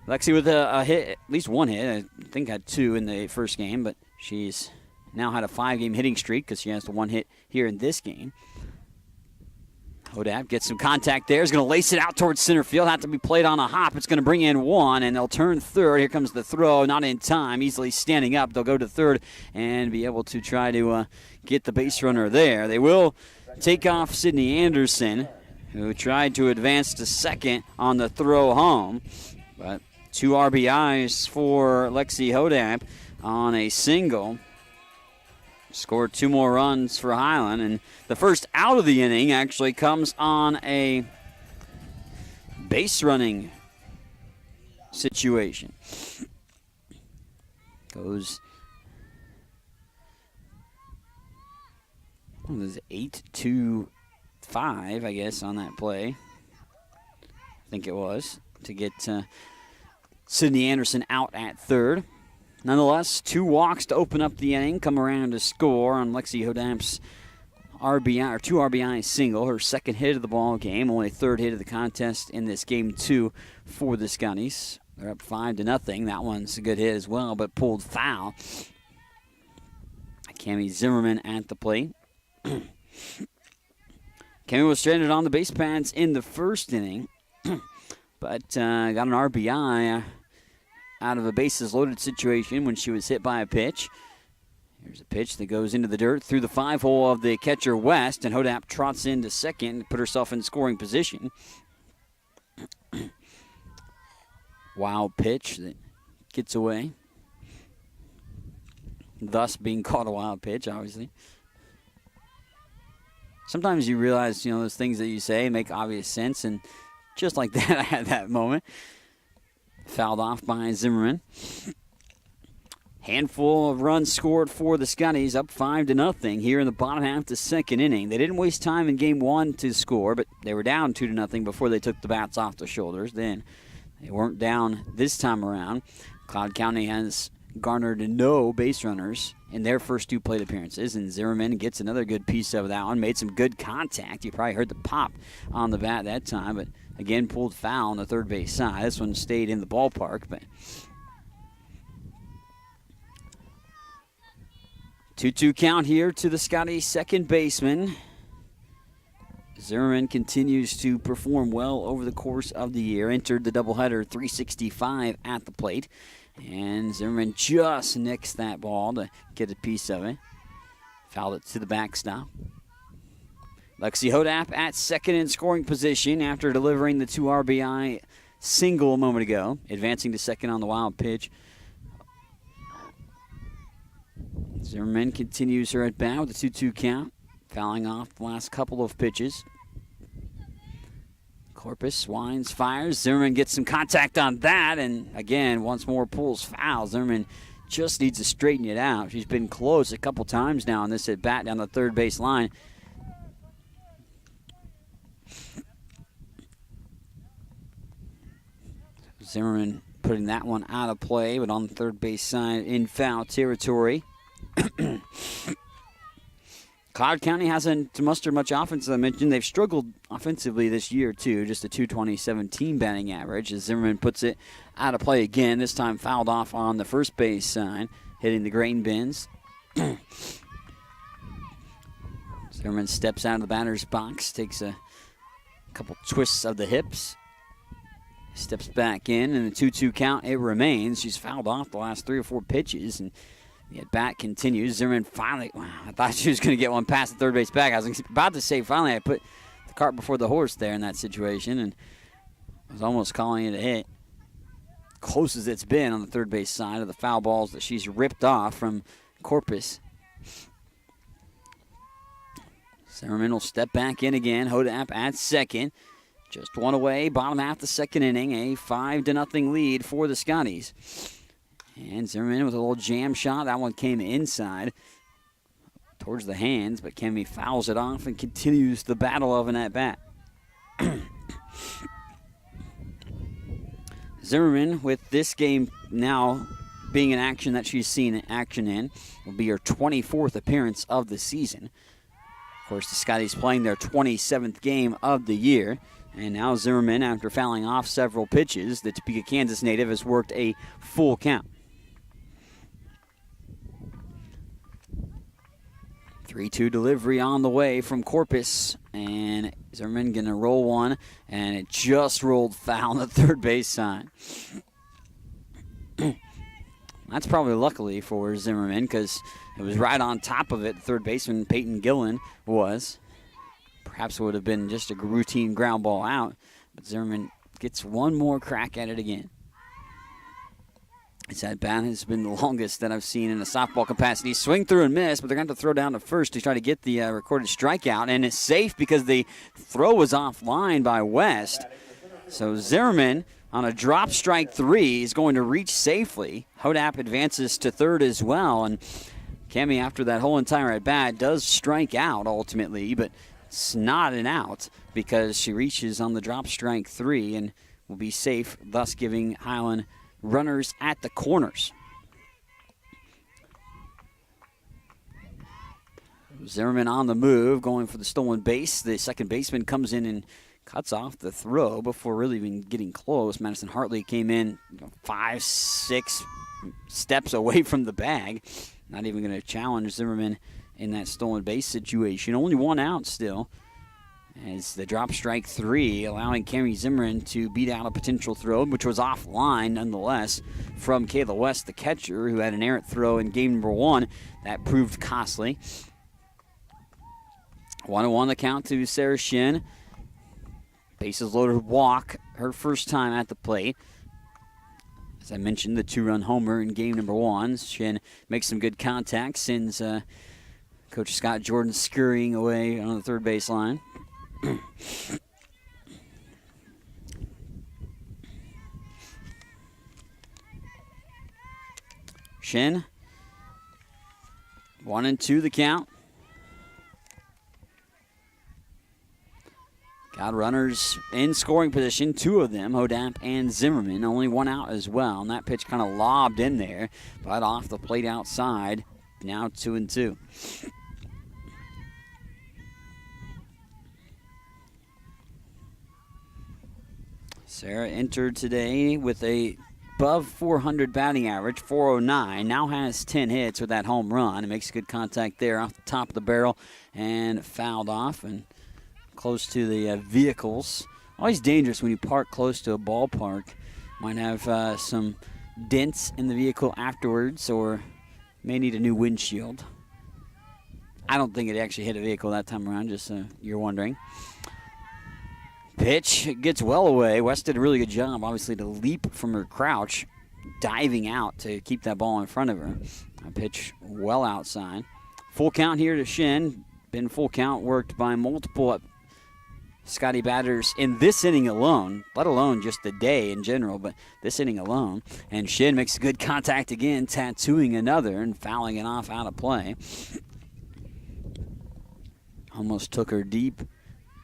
Lexi with a hit, at least 1 hit. I think had 2 in the first game, but she's now had a 5-game hitting streak because she has the 1 hit here in this game. Hodamp gets some contact there. Is going to lace it out towards center field. Have to be played on a hop. It's going to bring in 1, and they'll turn third. Here comes the throw. Not in time. Easily standing up. They'll go to third and be able to try to get the base runner there. They will take off Sydney Anderson, who tried to advance to second on the throw home. But 2 RBIs for Lexi Hodamp on a single. Scored 2 more runs for Highland, and the first out of the inning actually comes on a base running situation. Goes 8-5, I guess, on that play. I think it was, to get Sydney Anderson out at third. Nonetheless, 2 walks to open up the inning, come around to score on Lexi Hodamp's RBI, or 2 RBI single, her second hit of the ball game, only 3rd hit of the contest in this game 2 for the Scotties. They're up 5-0. That one's a good hit as well, but pulled foul. Cammie Zimmerman at the plate. Kemi was stranded on the base pads in the first inning, but got an RBI out of a bases-loaded situation when she was hit by a pitch. Here's a pitch that goes into the dirt through the 5-hole of the catcher West, and Hodap trots into second to put herself in scoring position. Wild pitch that gets away, thus being called a wild pitch, obviously. Sometimes you realize, those things that you say make obvious sense, and just like that, I had that moment. Fouled off by Zimmerman. Handful of runs scored for the Scotties, up 5-0 here in the bottom half of the second inning. They didn't waste time in game one to score, but they were down 2-0 before they took the bats off their shoulders. Then they weren't down this time around. Cloud County has garnered no base runners in their first two plate appearances, and Zimmerman gets another good piece of that one. Made some good contact. You probably heard the pop on the bat that time, but again pulled foul on the third base side. This one stayed in the ballpark, but 2-2 count here to the Scotty second baseman. Zimmerman continues to perform well over the course of the year. Entered the doubleheader .365 at the plate. And Zimmerman just nicks that ball to get a piece of it. Fouled it to the backstop. Lexi Hodap at second in scoring position after delivering the 2 RBI single a moment ago. Advancing to second on the wild pitch. Zimmerman continues her at bat with a 2-2 count, fouling off the last couple of pitches. Corpus winds, fires. Zimmerman gets some contact on that, and again, once more pulls foul. Zimmerman just needs to straighten it out. She's been close a couple times now on this at bat down the third base line. Zimmerman putting that one out of play, but on the third base side in foul territory. Cloud County hasn't mustered much offense, as I mentioned. They've struggled offensively this year, too. Just a .227 batting average as Zimmerman puts it out of play again. This time fouled off on the first base side, hitting the grain bins. Zimmerman steps out of the batter's box, takes a couple twists of the hips. Steps back in, and the 2-2 count, it remains. She's fouled off the last 3 or 4 pitches, and the at-bat continues. Zimmerman finally, I thought she was going to get one past the third base back. I was about to say finally I put the cart before the horse there in that situation, and I was almost calling it a hit. Close as it's been on the third base side of the foul balls that she's ripped off from Corpus. Zimmerman will step back in again. Hodap at second. Just one away, bottom half the second inning, a 5-0 lead for the Scotties. And Zimmerman with a little jam shot. That one came inside towards the hands, but Kemi fouls it off and continues the battle of an at-bat. Zimmerman, with this game now being an action that she's seen action in, will be her 24th appearance of the season. Of course, the Scotties playing their 27th game of the year. And now Zimmerman, after fouling off several pitches, the Topeka, Kansas native has worked a full count. 3-2 delivery on the way from Corpus. And Zimmerman going to roll one, and it just rolled foul on the third base side. That's probably luckily for Zimmerman because it was right on top of it. Third baseman Peyton Gillen was. Perhaps it would have been just a routine ground ball out, but Zimmerman gets one more crack at it again. This at-bat has been the longest that I've seen in a softball capacity. Swing through and miss, but they're going to throw down to first to try to get the recorded strikeout, and it's safe because the throw was offline by West. So Zimmerman, on a drop strike 3, is going to reach safely. Hodap advances to third as well, and Kemi, after that whole entire at-bat, does strike out ultimately, but it's not an out because she reaches on the drop strike 3 and will be safe, thus giving Highland runners at the corners. Zimmerman on the move, going for the stolen base. The second baseman comes in and cuts off the throw before really even getting close. Madison Hartley came in 5-6 steps away from the bag. Not even going to challenge Zimmerman in that stolen base situation. Only one out still, as the drop strike 3, allowing Camry Zimmerman to beat out a potential throw, which was offline nonetheless from Kayla West, the catcher, who had an errant throw in game number 1. That proved costly. 1-1 the count to Sarah Shin. Bases loaded walk, her first time at the plate. As I mentioned, the 2-run homer in game number 1. Shin makes some good contact, sends Coach Scott Jordan scurrying away on the third base line. Shin, 1-2 the count. Got runners in scoring position, 2 of them, Hodap and Zimmerman. Only 1 out as well, and that pitch kind of lobbed in there, but off the plate outside. Now 2-2. Sarah entered today with a above 400 batting average, 409. Now has 10 hits with that home run. It makes good contact there off the top of the barrel and fouled off and close to the vehicles. Always dangerous when you park close to a ballpark. Might have some dents in the vehicle afterwards, or may need a new windshield. I don't think it actually hit a vehicle that time around, just so you're wondering. Pitch gets well away. West did a really good job, obviously, to leap from her crouch, diving out to keep that ball in front of her. A pitch well outside. Full count here to Shin. Been full count worked by multiple Scotty batters in this inning alone, let alone just the day in general, but this inning alone. And Shin makes good contact again, tattooing another and fouling it off out of play. Almost took her deep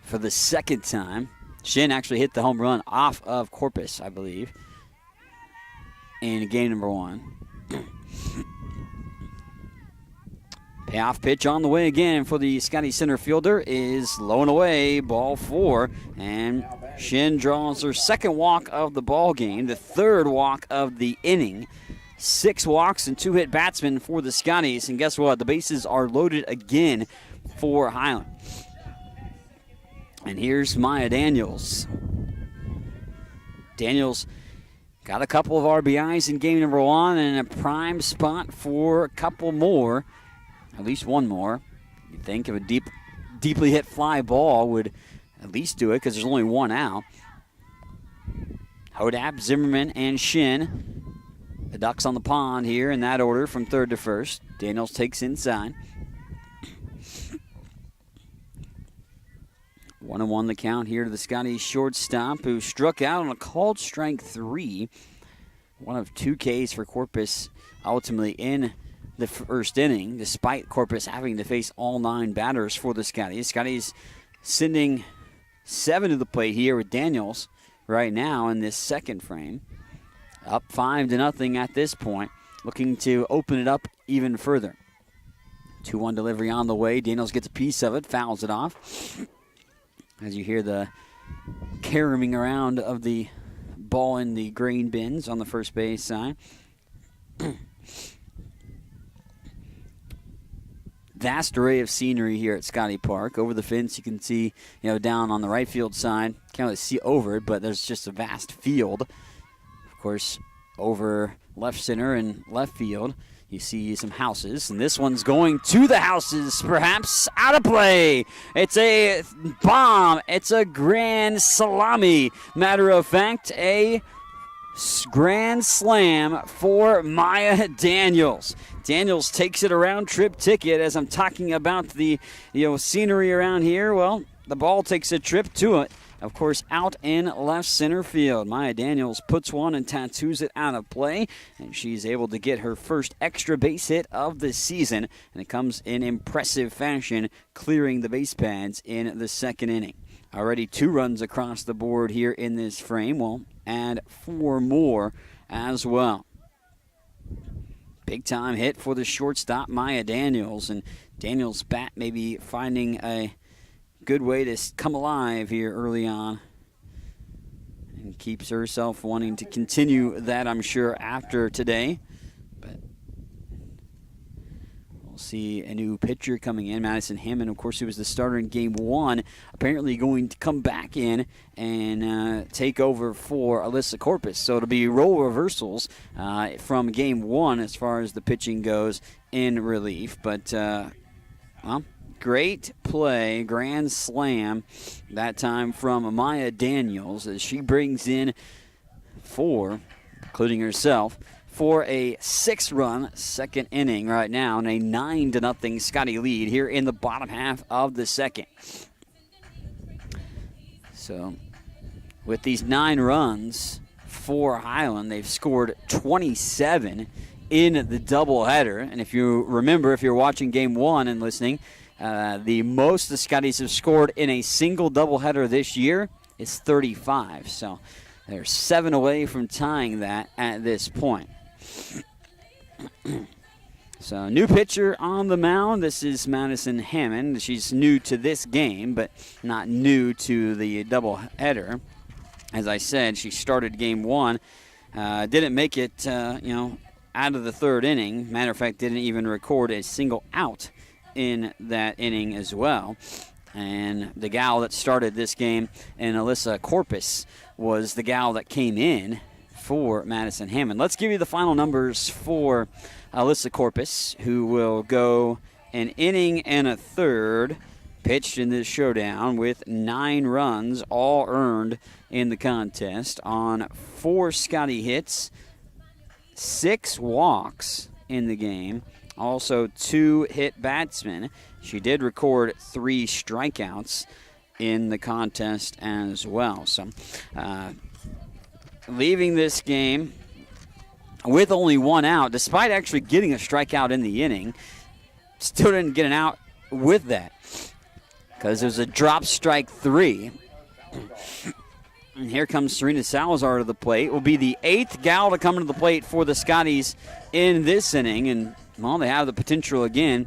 for the second time. Shin actually hit the home run off of Corpus, I believe, in game number 1. Payoff pitch on the way again for the Scotty center fielder is low and away, ball 4. And Shin draws her second walk of the ball game, the third walk of the inning. 6 walks and 2 hit batsmen for the Scotties. And guess what? The bases are loaded again for Highland. And here's Maya Daniels. Daniels got a couple of RBIs in game number 1 and a prime spot for a couple more. At least one more. You'd think if a deeply hit fly ball would at least do it, because there's only 1 out. Hodap, Zimmerman, and Shin. The Ducks on the pond here in that order from third to first. Daniels takes inside. 1-1 the count here to the Scotty shortstop, who struck out on a called strike 3. One of 2 Ks for Corpus ultimately in the first inning, despite Corpus having to face all 9 batters for the Scotties. Scotties sending 7 to the plate here with Daniels right now in this second frame. Up 5-0 at this point, looking to open it up even further. 2-1 delivery on the way. Daniels gets a piece of it, fouls it off. As you hear the caroming around of the ball in the grain bins on the first base side. Vast array of scenery here at Scotty Park. Over the fence, you can see, down on the right field side. Can't really see over it, but there's just a vast field. Of course, over left center and left field, you see some houses, and this one's going to the houses, perhaps out of play. It's a bomb. It's a grand salami. Matter of fact, a grand slam for Maya Daniels. Daniels takes it a round trip ticket. As I'm talking about the scenery around here, well, the ball takes a trip to it. Of course, out in left center field. Maya Daniels puts one and tattoos it out of play, and she's able to get her first extra base hit of the season, and it comes in impressive fashion, clearing the base pads in the second inning. Already 2 runs across the board here in this frame. We'll add 4 more as well. Big time hit for the shortstop, Maya Daniels, and Daniels' bat maybe finding a good way to come alive here early on, and keeps herself wanting to continue that, I'm sure, after today. But we'll see a new pitcher coming in, Madison Hammond. Of course, who was the starter in Game 1, apparently going to come back in and take over for Alyssa Corpus. So it'll be role reversals from Game 1 as far as the pitching goes in relief. But, well, great play, grand slam, that time from Maya Daniels as she brings in 4, including herself, for a 6-run second inning right now and a 9-0 Scotty lead here in the bottom half of the second. So with these 9 runs for Highland, they've scored 27 in the doubleheader. And if you remember, if you're watching Game 1 and listening, the most the Scotties have scored in a single doubleheader this year is 35. So they're 7 away from tying that at this point. So, new pitcher on the mound. This is Madison Hammond. She's new to this game, but not new to the doubleheader. As I said, she started Game 1. Didn't make it, out of the 3rd inning. Matter of fact, didn't even record a single out in that inning as well. And the gal that started this game, and Alyssa Corpus, was the gal that came in for Madison Hammond. Let's give you the final numbers for Alyssa Corpus, who will go an inning and a third pitched in this showdown with 9 runs, all earned in the contest on 4 Scotty hits, 6 walks in the game, also 2 hit batsmen. She did record 3 strikeouts in the contest as well. So, leaving this game with only 1 out, despite actually getting a strikeout in the inning, still didn't get an out with that because there's a drop strike 3. And here comes Serena Salazar to the plate. Will be the 8th gal to come to the plate for the Scotties in this inning. And, well, they have the potential again.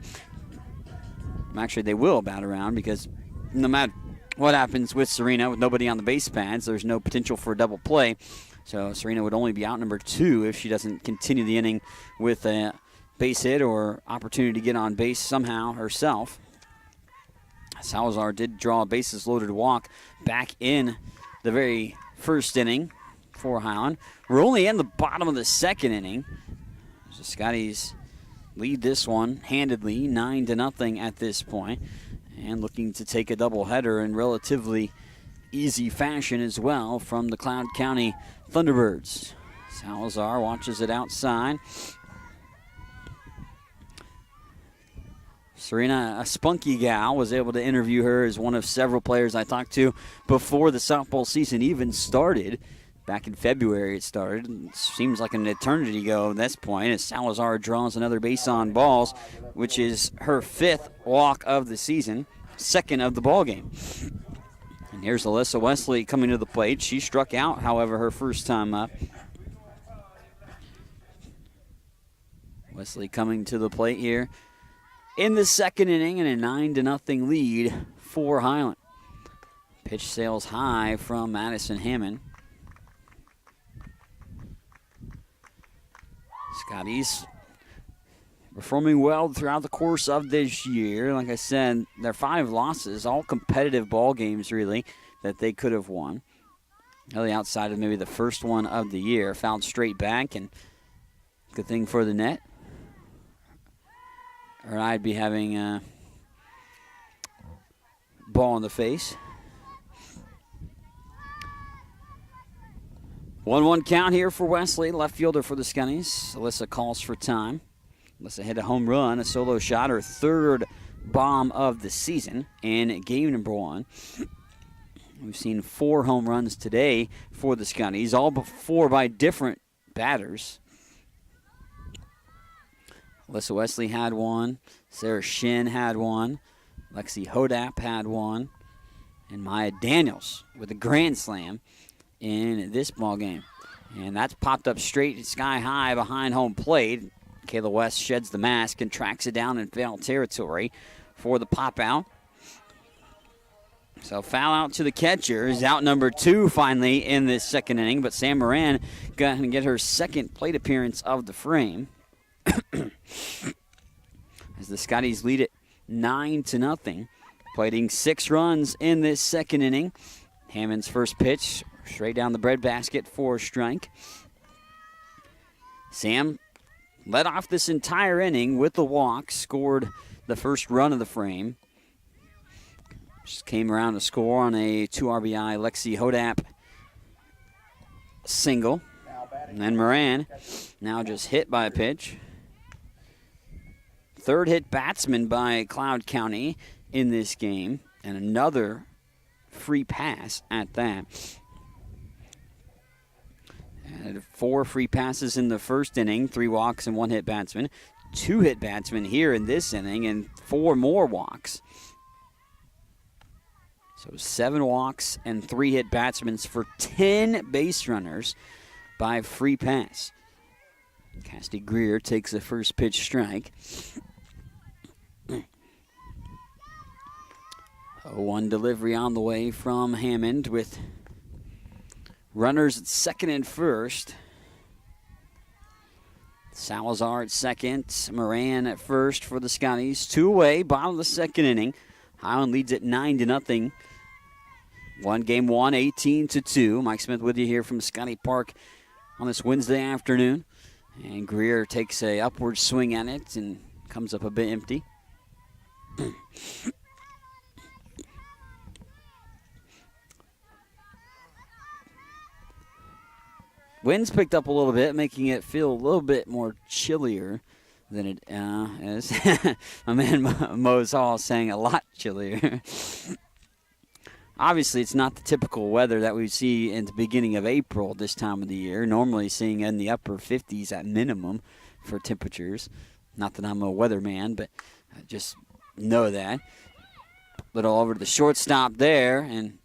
Actually, they will bat around because no matter what happens with Serena, with nobody on the base pads, there's no potential for a double play. So Serena would only be out number 2 if she doesn't continue the inning with a base hit or opportunity to get on base somehow herself. Salazar did draw a bases-loaded walk back in the very first inning for Highland. We're only in the bottom of the 2nd inning. So Scotties lead this one handedly, 9-0 at this point, and looking to take a doubleheader in relatively easy fashion as well from the Cloud County Thunderbirds. Salazar watches it outside. Serena, a spunky gal, was able to interview her as one of several players I talked to before the softball season even started. Back in February it started. It seems like an eternity ago at this point as Salazar draws another base on balls, which is her 5th walk of the season, 2nd of the ball game. And here's Alyssa Wesley coming to the plate. She struck out, however, her first time up. Wesley coming to the plate here in the 2nd inning and a 9-0 lead for Highland. Pitch sails high from Madison Hammond. Scotties performing well throughout the course of this year. Like I said, their 5 losses, all competitive ball games really that they could have won. Really outside of maybe the first one of the year. Fouled straight back, and good thing for the net. Or I'd be having a ball in the face. 1-1 count here for Wesley, left fielder for the Scunnies. Alyssa calls for time. Alyssa hit a home run, a solo shot, her 3rd bomb of the season in game number 1. We've seen 4 home runs today for the Scunnies, all but 4 by different batters. Alyssa Wesley had 1. Sarah Shin had 1. Lexi Hodap had 1. And Maya Daniels with a grand slam in this ball game. And that's popped up straight sky high behind home plate. Kayla West sheds the mask and tracks it down in foul territory for the pop out. So foul out to the catcher is out number 2 finally in this 2nd inning, but Sam Moran going to get her 2nd plate appearance of the frame. as the Scotties lead it 9-0. Plating 6 runs in this second inning. Hammond's first pitch, straight down the breadbasket for a strike. Sam led off this entire inning with the walk, scored the first run of the frame. Just came around to score on a 2 RBI Lexi Hodap single. And then Moran now just hit by a pitch. Third hit batsman by Cloud County in this game, and another free pass at that. And 4 free passes in the first inning, 3 walks and 1 hit batsman. 2 hit batsmen here in this inning, and 4 more walks. So 7 walks and 3 hit batsmen for 10 base runners by free pass. Casty Greer takes the first pitch strike. 0-1 delivery on the way from Hammond with runners at second and first. Salazar at second, Moran at first for the Scotties. 2 away, bottom of the second inning. Highland leads at 9-0. One game 1, 18-2. Mike Smith with you here from Scotty Park on this Wednesday afternoon. And Greer takes a upward swing at it and comes up a bit empty. Wind's picked up a little bit, making it feel a little bit more chillier than it is. My man Mose Hall saying a lot chillier. Obviously, it's not the typical weather that we see in the beginning of April this time of the year. Normally seeing in the upper 50s at minimum for temperatures. Not that I'm a weatherman, but I just know that. Little over to the shortstop there, and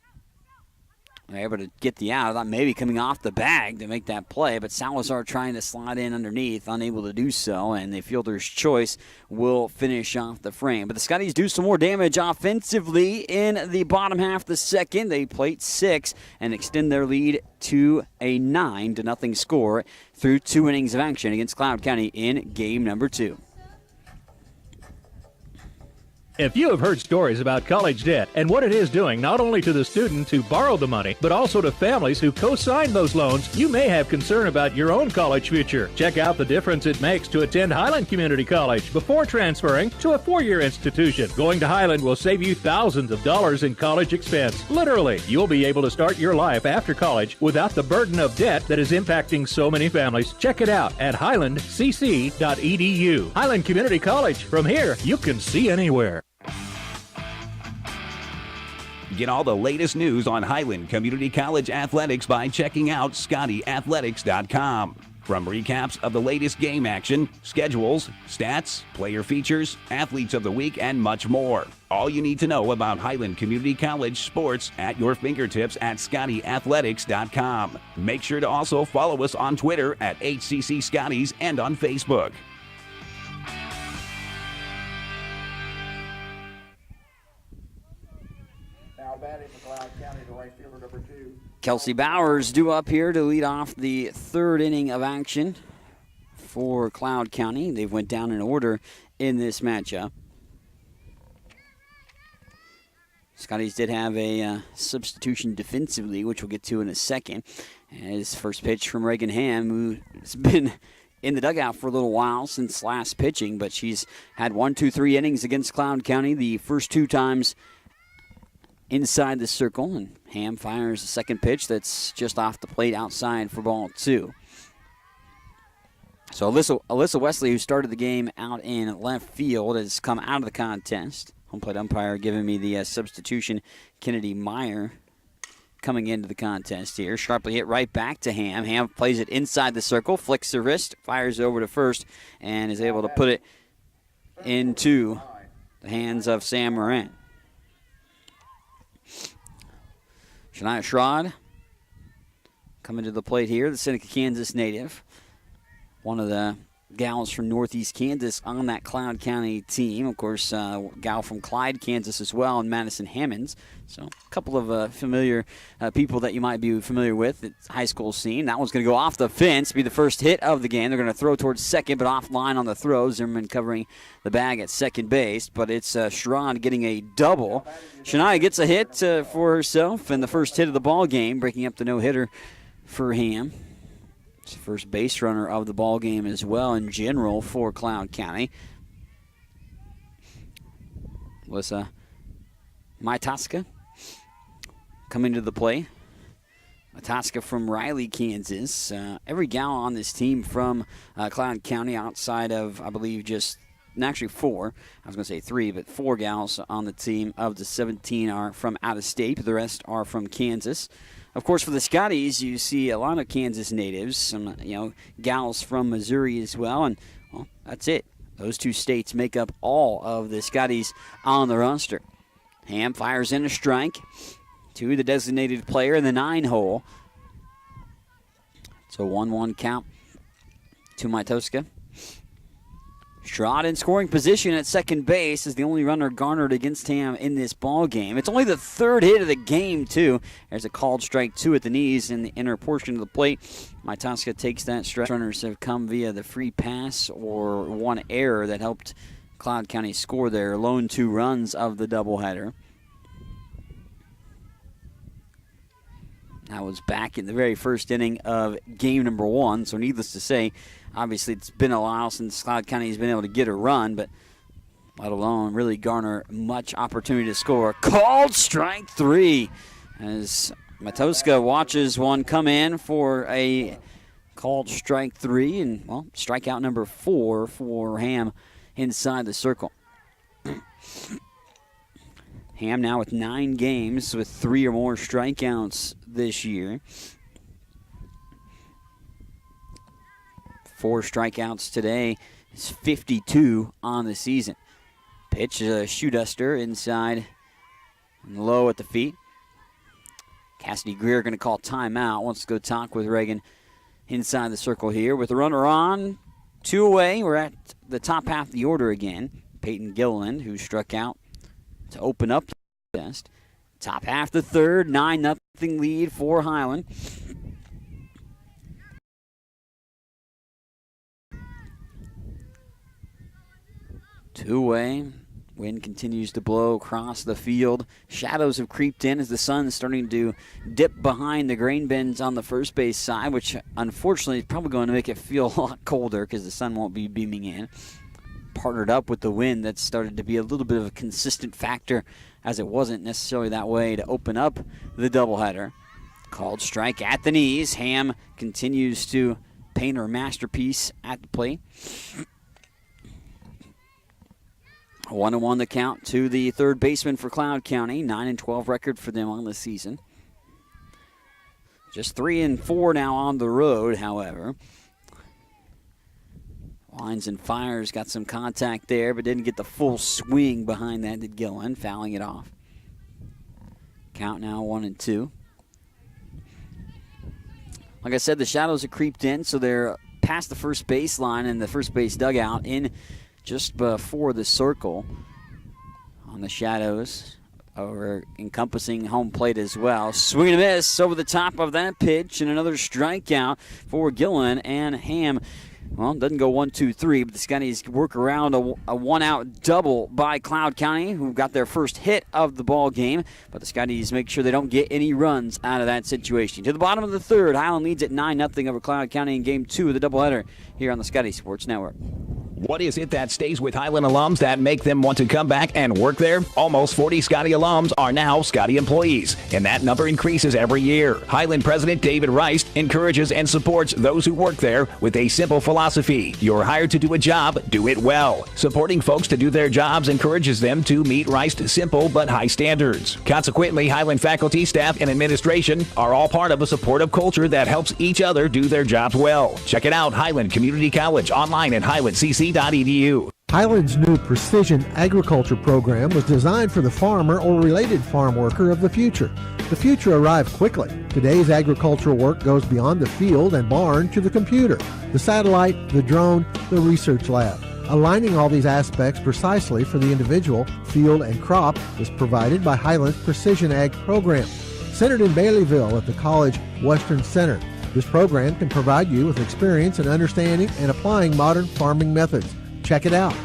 they're able to get the out. I thought maybe coming off the bag to make that play, but Salazar trying to slide in underneath, unable to do so, and the fielder's choice will finish off the frame. But the Scotties do some more damage offensively in the bottom half of the second. They plate 6 and extend their lead to a 9-0 score through 2 innings of action against Cloud County in game number 2. If you have heard stories about college debt and what it is doing not only to the students who borrow the money, but also to families who co-sign those loans, you may have concern about your own college future. Check out the difference it makes to attend Highland Community College before transferring to a 4-year institution. Going to Highland will save you thousands of dollars in college expense. Literally, you'll be able to start your life after college without the burden of debt that is impacting so many families. Check it out at highlandcc.edu. Highland Community College. From here, you can see anywhere. Get all the latest news on Highland Community College athletics by checking out ScottyAthletics.com. From recaps of the latest game action, schedules, stats, player features, athletes of the week, and much more. All you need to know about Highland Community College sports at your fingertips at ScottyAthletics.com. Make sure to also follow us on Twitter at HCC Scotties and on Facebook. Kelsey Bowers due up here to lead off the 3rd inning of action for Cloud County. They've went down in order in this matchup. Scotties did have a substitution defensively, which we'll get to in a second. His first pitch from Reagan Ham, who's been in the dugout for a little while since last pitching, but she's had 1, 2, 3 innings against Cloud County. The first 2 times inside the circle, and Ham fires the second pitch that's just off the plate outside for ball 2. So Alyssa Wesley, who started the game out in left field, has come out of the contest. Home plate umpire giving me the substitution. Kennedy Meyer coming into the contest here. Sharply hit right back to Ham. Ham plays it inside the circle, flicks the wrist, fires over to first, and is able to put it into the hands of Sam Moran. Shania Schrod coming to the plate here, the Seneca, Kansas native. One of the gals from Northeast Kansas on that Cloud County team. Of course, gal from Clyde, Kansas as well, and Madison Hammonds. So a couple of familiar people that you might be familiar with at high school scene. That one's going to go off the fence, be the first hit of the game. They're going to throw towards second, but offline on the throw. Zimmerman covering the bag at second base, but it's Sherrod getting a double. Shania gets a hit for herself, and the first hit of the ball game, breaking up the no-hitter for Ham. It's the first base runner of the ball game as well in general for Cloud County. Alyssa Maitaska coming to the play. Maitaska from Riley, Kansas. Every gal on this team from Cloud County outside of, I believe, actually 4. I was going to say 3, but 4 gals on the team of the 17 are from out of state. The rest are from Kansas. Of course, for the Scotties, you see a lot of Kansas natives, some gals from Missouri as well, and well, that's it. Those 2 states make up all of the Scotties on the roster. Ham fires in a strike to the designated player in the 9-hole. So 1-1 count to Maitoska. Sherrod in scoring position at second base is the only runner garnered against Ham in this ball game. It's only the 3rd hit of the game, too. There's a called strike 2 at the knees in the inner portion of the plate. Maitoska takes that strike. Runners have come via the free pass or one error that helped Cloud County score their lone 2 runs of the doubleheader. That was back in the very first inning of game number 1, so needless to say, obviously it's been a while since Cloud County has been able to get a run, but let alone really garner much opportunity to score. Called strike 3 as Maitoska watches one come in for a called strike 3, and, well, strikeout number 4 for Ham inside the circle. Ham now with 9 games with 3 or more strikeouts this year. 4 strikeouts today. It's 52 on the season. Pitch is a shoe duster inside and low at the feet. Cassidy Greer going to call timeout. Wants to go talk with Reagan inside the circle here. With the runner on, 2 away. We're at the top half of the order again. Peyton Gilliland, who struck out to open up the test. Top half the 3rd, 9-0 lead for Highland. Two-way. Wind continues to blow across the field. Shadows have creeped in as the sun is starting to dip behind the grain bins on the first base side, which unfortunately is probably going to make it feel a lot colder because the sun won't be beaming in. Partnered up with the wind, that started to be a little bit of a consistent factor, as it wasn't necessarily that way to open up the doubleheader. Called strike at the knees. Ham continues to paint her masterpiece at the plate. 1-1 the count to the 3rd baseman for Cloud County. 9-12 record for them on the season. Just 3-4 now on the road, however. Lines and fires, got some contact there, but didn't get the full swing behind that, did Gillen, fouling it off. Count now 1-2. Like I said, the shadows have creeped in, so they're past the first baseline and the first base dugout in just before the circle on the shadows, over encompassing home plate as well. Swing and a miss over the top of that pitch, and another strikeout for Gillen, and Ham, well, doesn't go 1-2-3, but the Scotties work around a one-out double by Cloud County, who got their first hit of the ball game, but the Scotties make sure they don't get any runs out of that situation. To the bottom of the 3rd, Highland leads at 9-0 over Cloud County in Game 2 of the doubleheader here on the Scotty Sports Network. What is it that stays with Highland alums that make them want to come back and work there? Almost 40 Scotty alums are now Scotty employees, and that number increases every year. Highland President David Rice encourages and supports those who work there with a simple philosophy. You're hired to do a job, do it well. Supporting folks to do their jobs encourages them to meet Rice's simple but high standards. Consequently, Highland faculty, staff, and administration are all part of a supportive culture that helps each other do their jobs well. Check it out, Highland Community College, online at highlandcc.edu. Highland's new Precision Agriculture program was designed for the farmer or related farm worker of the future. The future arrived quickly. Today's agricultural work goes beyond the field and barn to the computer, the satellite, the drone, the research lab. Aligning all these aspects precisely for the individual, field, and crop is provided by Highland's Precision Ag program. Centered in Baileyville at the College Western Center, this program can provide you with experience in understanding and applying modern farming methods. Check it out.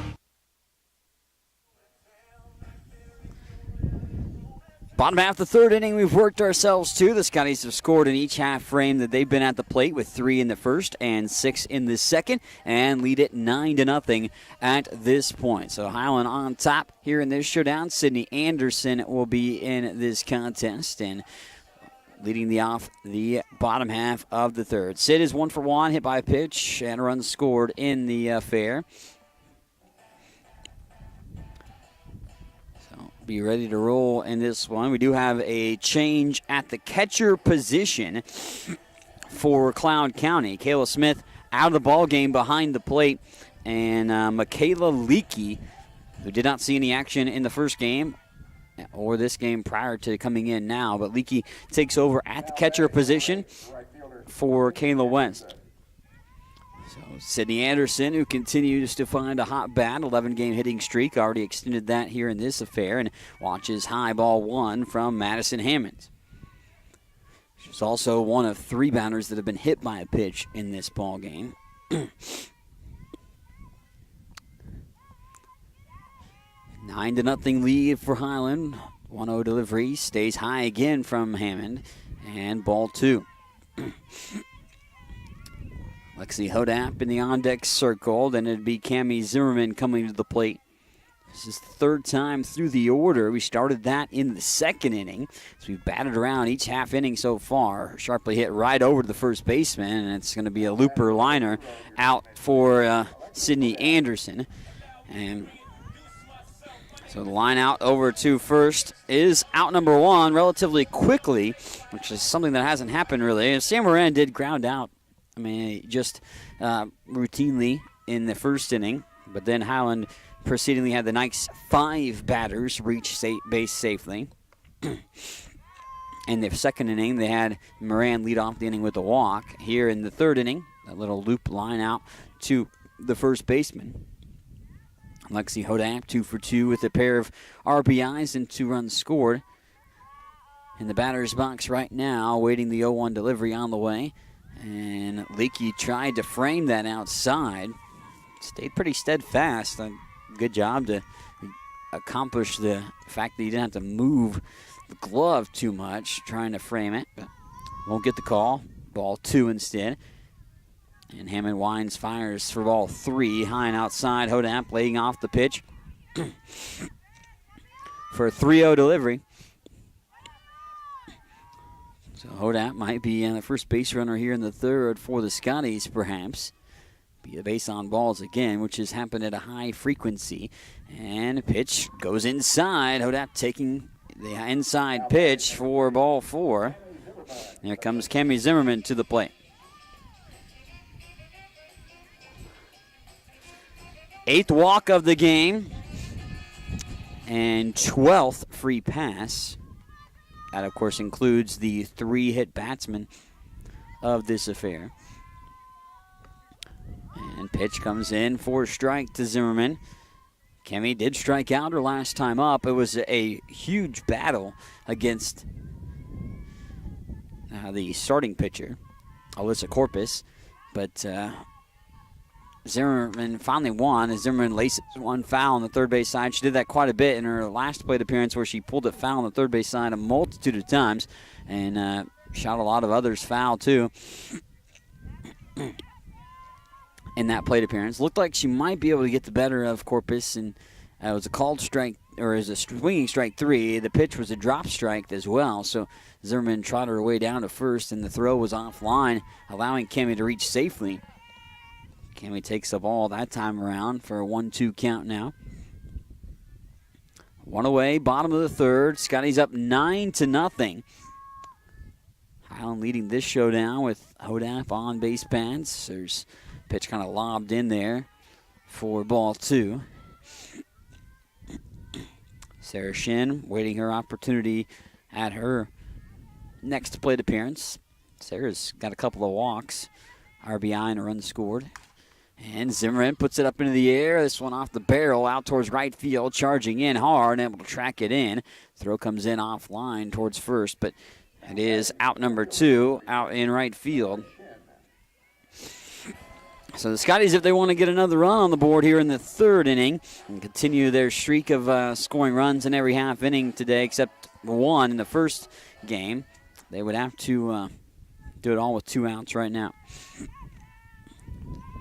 Bottom half of the third inning, we've worked ourselves to. The Scotties have scored in each half frame that they've been at the plate, with 3 in the first and 6 in the second, and lead it 9-0 at this point. So Highland on top here in this showdown. Sydney Anderson will be in this contest and leading the bottom half of the third. Sid is 1 for 1, hit by a pitch, and a run scored in the affair. Be ready to roll in this one. We do have a change at the catcher position for Cloud County. Kayla Smith out of the ball game behind the plate, and Michaela Leakey, who did not see any action in the first game or this game prior to coming in now, but Leakey takes over at the catcher position for Kayla West. So Sydney Anderson, who continues to find a hot bat, 11-game hitting streak, already extended that here in this affair, and watches high ball 1 from Madison Hammond. She's also one of 3 batters that have been hit by a pitch in this ball game. 9-0 lead for Highland. 1-0 delivery, stays high again from Hammond, and ball 2. Lexi Hodap in the on-deck circle. Then it'd be Cammie Zimmerman coming to the plate. This is the third time through the order. We started that in the second inning. So we've batted around each half inning so far. Sharply hit right over to the first baseman, and it's going to be a looper liner out for Sydney Anderson. And so the line out over to first is out number 1 relatively quickly, which is something that hasn't happened really. And Sam Moran did ground out. I mean, just routinely in the first inning. But then Highland precedingly had the nice 5 batters reach base safely. In the second inning, they had Moran lead off the inning with a walk. Here in the third inning, that little loop line out to the first baseman. Lexi Hodap, 2 for 2 with a pair of RBIs and 2 runs scored. In the batter's box right now, waiting the 0-1 delivery on the way. And Leakey tried to frame that outside. Stayed pretty steadfast. A good job to accomplish the fact that he didn't have to move the glove too much trying to frame it. But won't get the call. Ball 2 instead. And Hammond winds, fires for ball 3. High and outside. Hodap laying off the pitch for a 3-0 delivery. So Hodap might be the first base runner here in the third for the Scotties, perhaps. Be a base on balls again, which has happened at a high frequency. And a pitch goes inside. Hodap taking the inside pitch for ball 4. Here comes Cammie Zimmerman to the plate. 8th walk of the game and 12th free pass. That, of course, includes the 3-hit batsman of this affair. And pitch comes in for a strike to Zimmerman. Cammie did strike out her last time up. It was a huge battle against the starting pitcher, Alyssa Corpus. But Zimmerman finally won as Zimmerman laces one foul on the third base side. She did that quite a bit in her last plate appearance, where she pulled a foul on the third base side a multitude of times and shot a lot of others foul too in that plate appearance. Looked like she might be able to get the better of Corpus, and it was a called strike, or it was a swinging strike 3. The pitch was a drop strike as well, so Zimmerman trotted her way down to first, and the throw was offline, allowing Cammie to reach safely. Cammie takes the ball that time around for a 1-2 count now. 1 away, bottom of the third. Scotty's up 9-0. Highland leading this showdown with Hodap on base pads. There's pitch kind of lobbed in there for ball 2. Sarah Shin waiting her opportunity at her next plate appearance. Sarah's got a couple of walks, RBI and a run scored. And Zimmerman puts it up into the air. This one off the barrel out towards right field, charging in hard, and able to track it in. Throw comes in offline towards first, but it is out number 2, out in right field. So the Scotties, if they want to get another run on the board here in the 3rd inning and continue their streak of scoring runs in every half inning today, except one in the first game, they would have to do it all with 2 outs right now.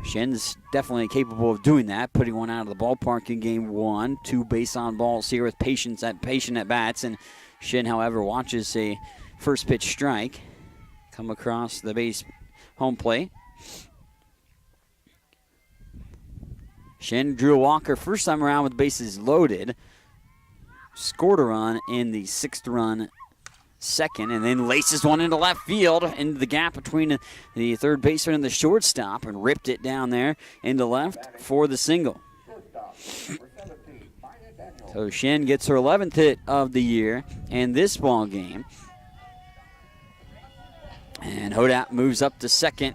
Shen's definitely capable of doing that, putting one out of the ballpark in game 1. 2 base on balls here with patient at bats. And Shen, however, watches a first pitch strike come across the base home plate. Shen drew a walker first time around with bases loaded. Scored a run in the 6th run second, and then laces one into left field into the gap between the third baseman and the shortstop, and ripped it down there into left for the single. So Shen gets her 11th hit of the year and this ball game. And Hodap moves up to second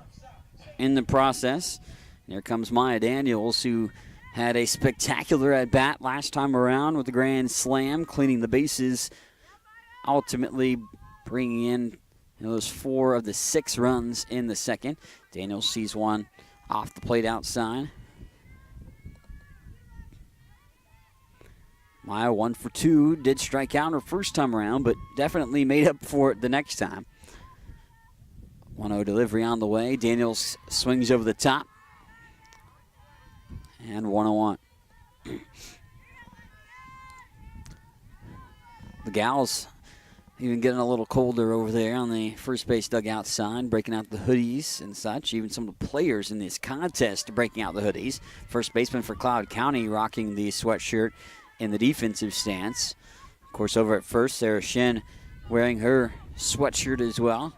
in the process. And here comes Maya Daniels, who had a spectacular at-bat last time around with the grand slam, cleaning the bases, ultimately bringing in those 4 of the 6 runs in the second. Daniels sees one off the plate outside. Maya 1 for 2, did strike out her first time around, but definitely made up for it the next time. 1-0 delivery on the way. Daniels swings over the top. And 1-1. The gals even getting a little colder over there on the first base dugout side, breaking out the hoodies and such. Even some of the players in this contest breaking out the hoodies. First baseman for Cloud County rocking the sweatshirt in the defensive stance. Of course, over at first, Sarah Shen wearing her sweatshirt as well.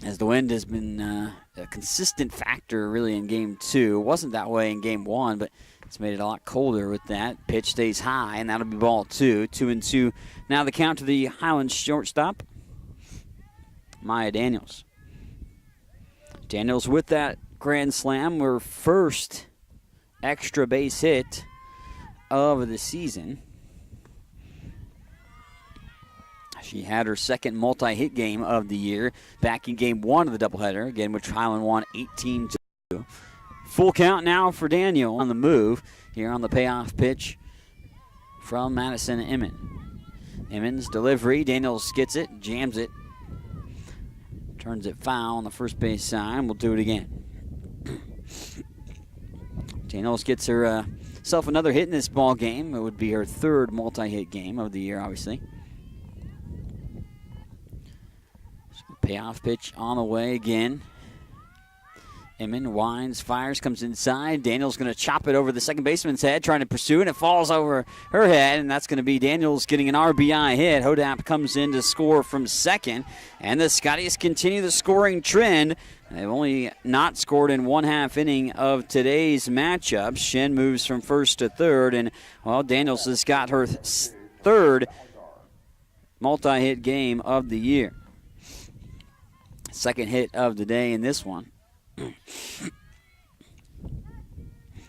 As the wind has been a consistent factor really in game 2. It wasn't that way in game 1, but it's made it a lot colder with that. Pitch stays high, and that'll be ball 2. 2-2. Now the count to the Highland shortstop, Maya Daniels. Daniels with that grand slam, her first extra base hit of the season. She had her second multi-hit game of the year back in game 1 of the doubleheader, again, which Highland won 18-2. Full count now for Daniel on the move here on the payoff pitch from Madison Emmon. Emmons delivery. Daniels gets it, jams it, turns it foul on the first base side. We'll do it again. Daniels gets herself another hit in this ball game. It would be her 3rd multi-hit game of the year, obviously. Payoff pitch on the way again. Emmon winds, fires, comes inside. Daniels going to chop it over the second baseman's head, trying to pursue, and it falls over her head, and that's going to be Daniels getting an RBI hit. Hodap comes in to score from second, and the Scotties continue the scoring trend. They've only not scored in 1/2 inning of today's matchup. Shen moves from first to third, and, well, Daniels has got her 3rd multi-hit game of the year. Second hit of the day in this one.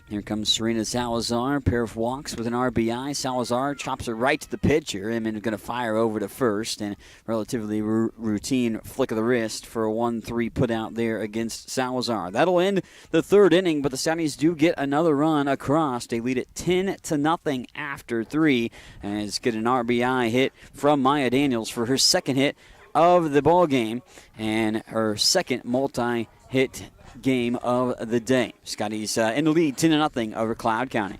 Here comes Serena Salazar, pair of walks with an RBI. Salazar chops it right to the pitcher. Emmon is going to fire over to first, and relatively routine flick of the wrist for a 1-3 put out there against Salazar. That'll end the 3rd inning, but the Soundies do get another run across. They lead it 10-0 after 3, and get an RBI hit from Maya Daniels for her 2nd hit of the ball game and her 2nd multi-hit game of the day. Scotty's in the lead 10-0 over Cloud County.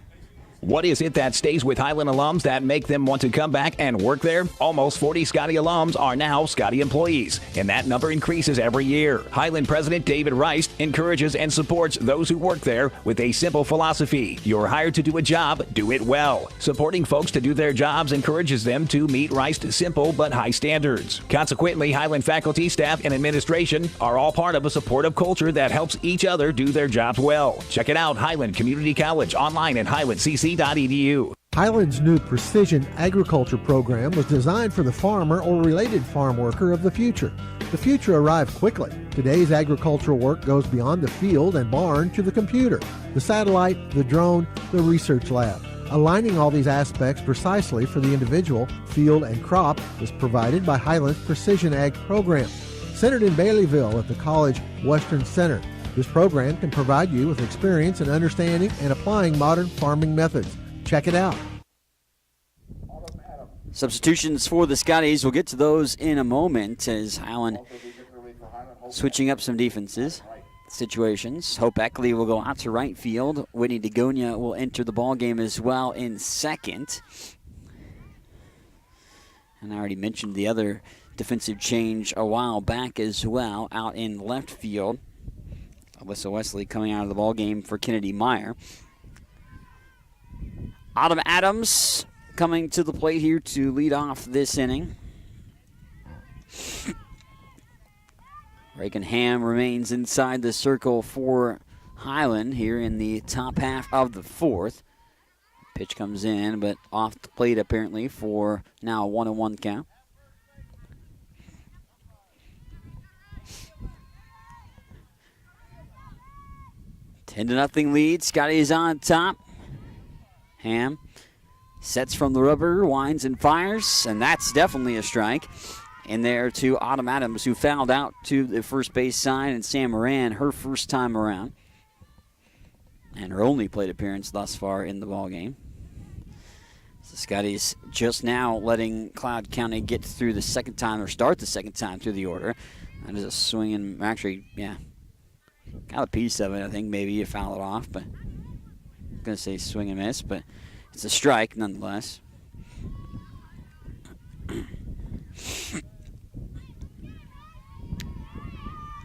What is it that stays with Highland alums that make them want to come back and work there? Almost 40 Scotty alums are now Scotty employees, and that number increases every year. Highland President David Rice encourages and supports those who work there with a simple philosophy. You're hired to do a job, do it well. Supporting folks to do their jobs encourages them to meet Rice's simple but high standards. Consequently, Highland faculty, staff, and administration are all part of a supportive culture that helps each other do their jobs well. Check it out, Highland Community College, online at highlandcc.edu. Highland's new precision agriculture program was designed for the farmer or related farm worker of the future. The future arrived quickly. Today's agricultural work goes beyond the field and barn to the computer, the satellite, the drone, the research lab. Aligning all these aspects precisely for the individual, field, and crop is provided by Highland's Precision Ag program. Centered in Baileyville at the College Western Center, this program can provide you with experience in understanding and applying modern farming methods. Check it out. Substitutions for the Scotties. We'll get to those in a moment as Highland switching up some defenses. Situations. Hope Eckley will go out to right field. Whitney Dagonia will enter the ball game as well in second. And I already mentioned the other defensive change a while back as well, out in left field. Alyssa Wesley coming out of the ball game for Kennedy Meyer. Autumn Adams coming to the plate here to lead off this inning. Reagan Ham remains inside the circle for Highland here in the top half of the fourth. Pitch comes in, but off the plate apparently for now a 1-1 count. Ten to nothing lead. Scotty is on top. Ham sets from the rubber, winds and fires, and that's definitely a strike. In there to Autumn Adams, who fouled out to the first base side, and Sam Moran, her first time around, and her only plate appearance thus far in the ballgame. So Scotty's just now letting Cloud County get through the second time, or start the second time through the order. That is a swinging, actually, yeah, got a piece of it. I think maybe you foul it off, but I'm going to say swing and miss, but it's a strike nonetheless.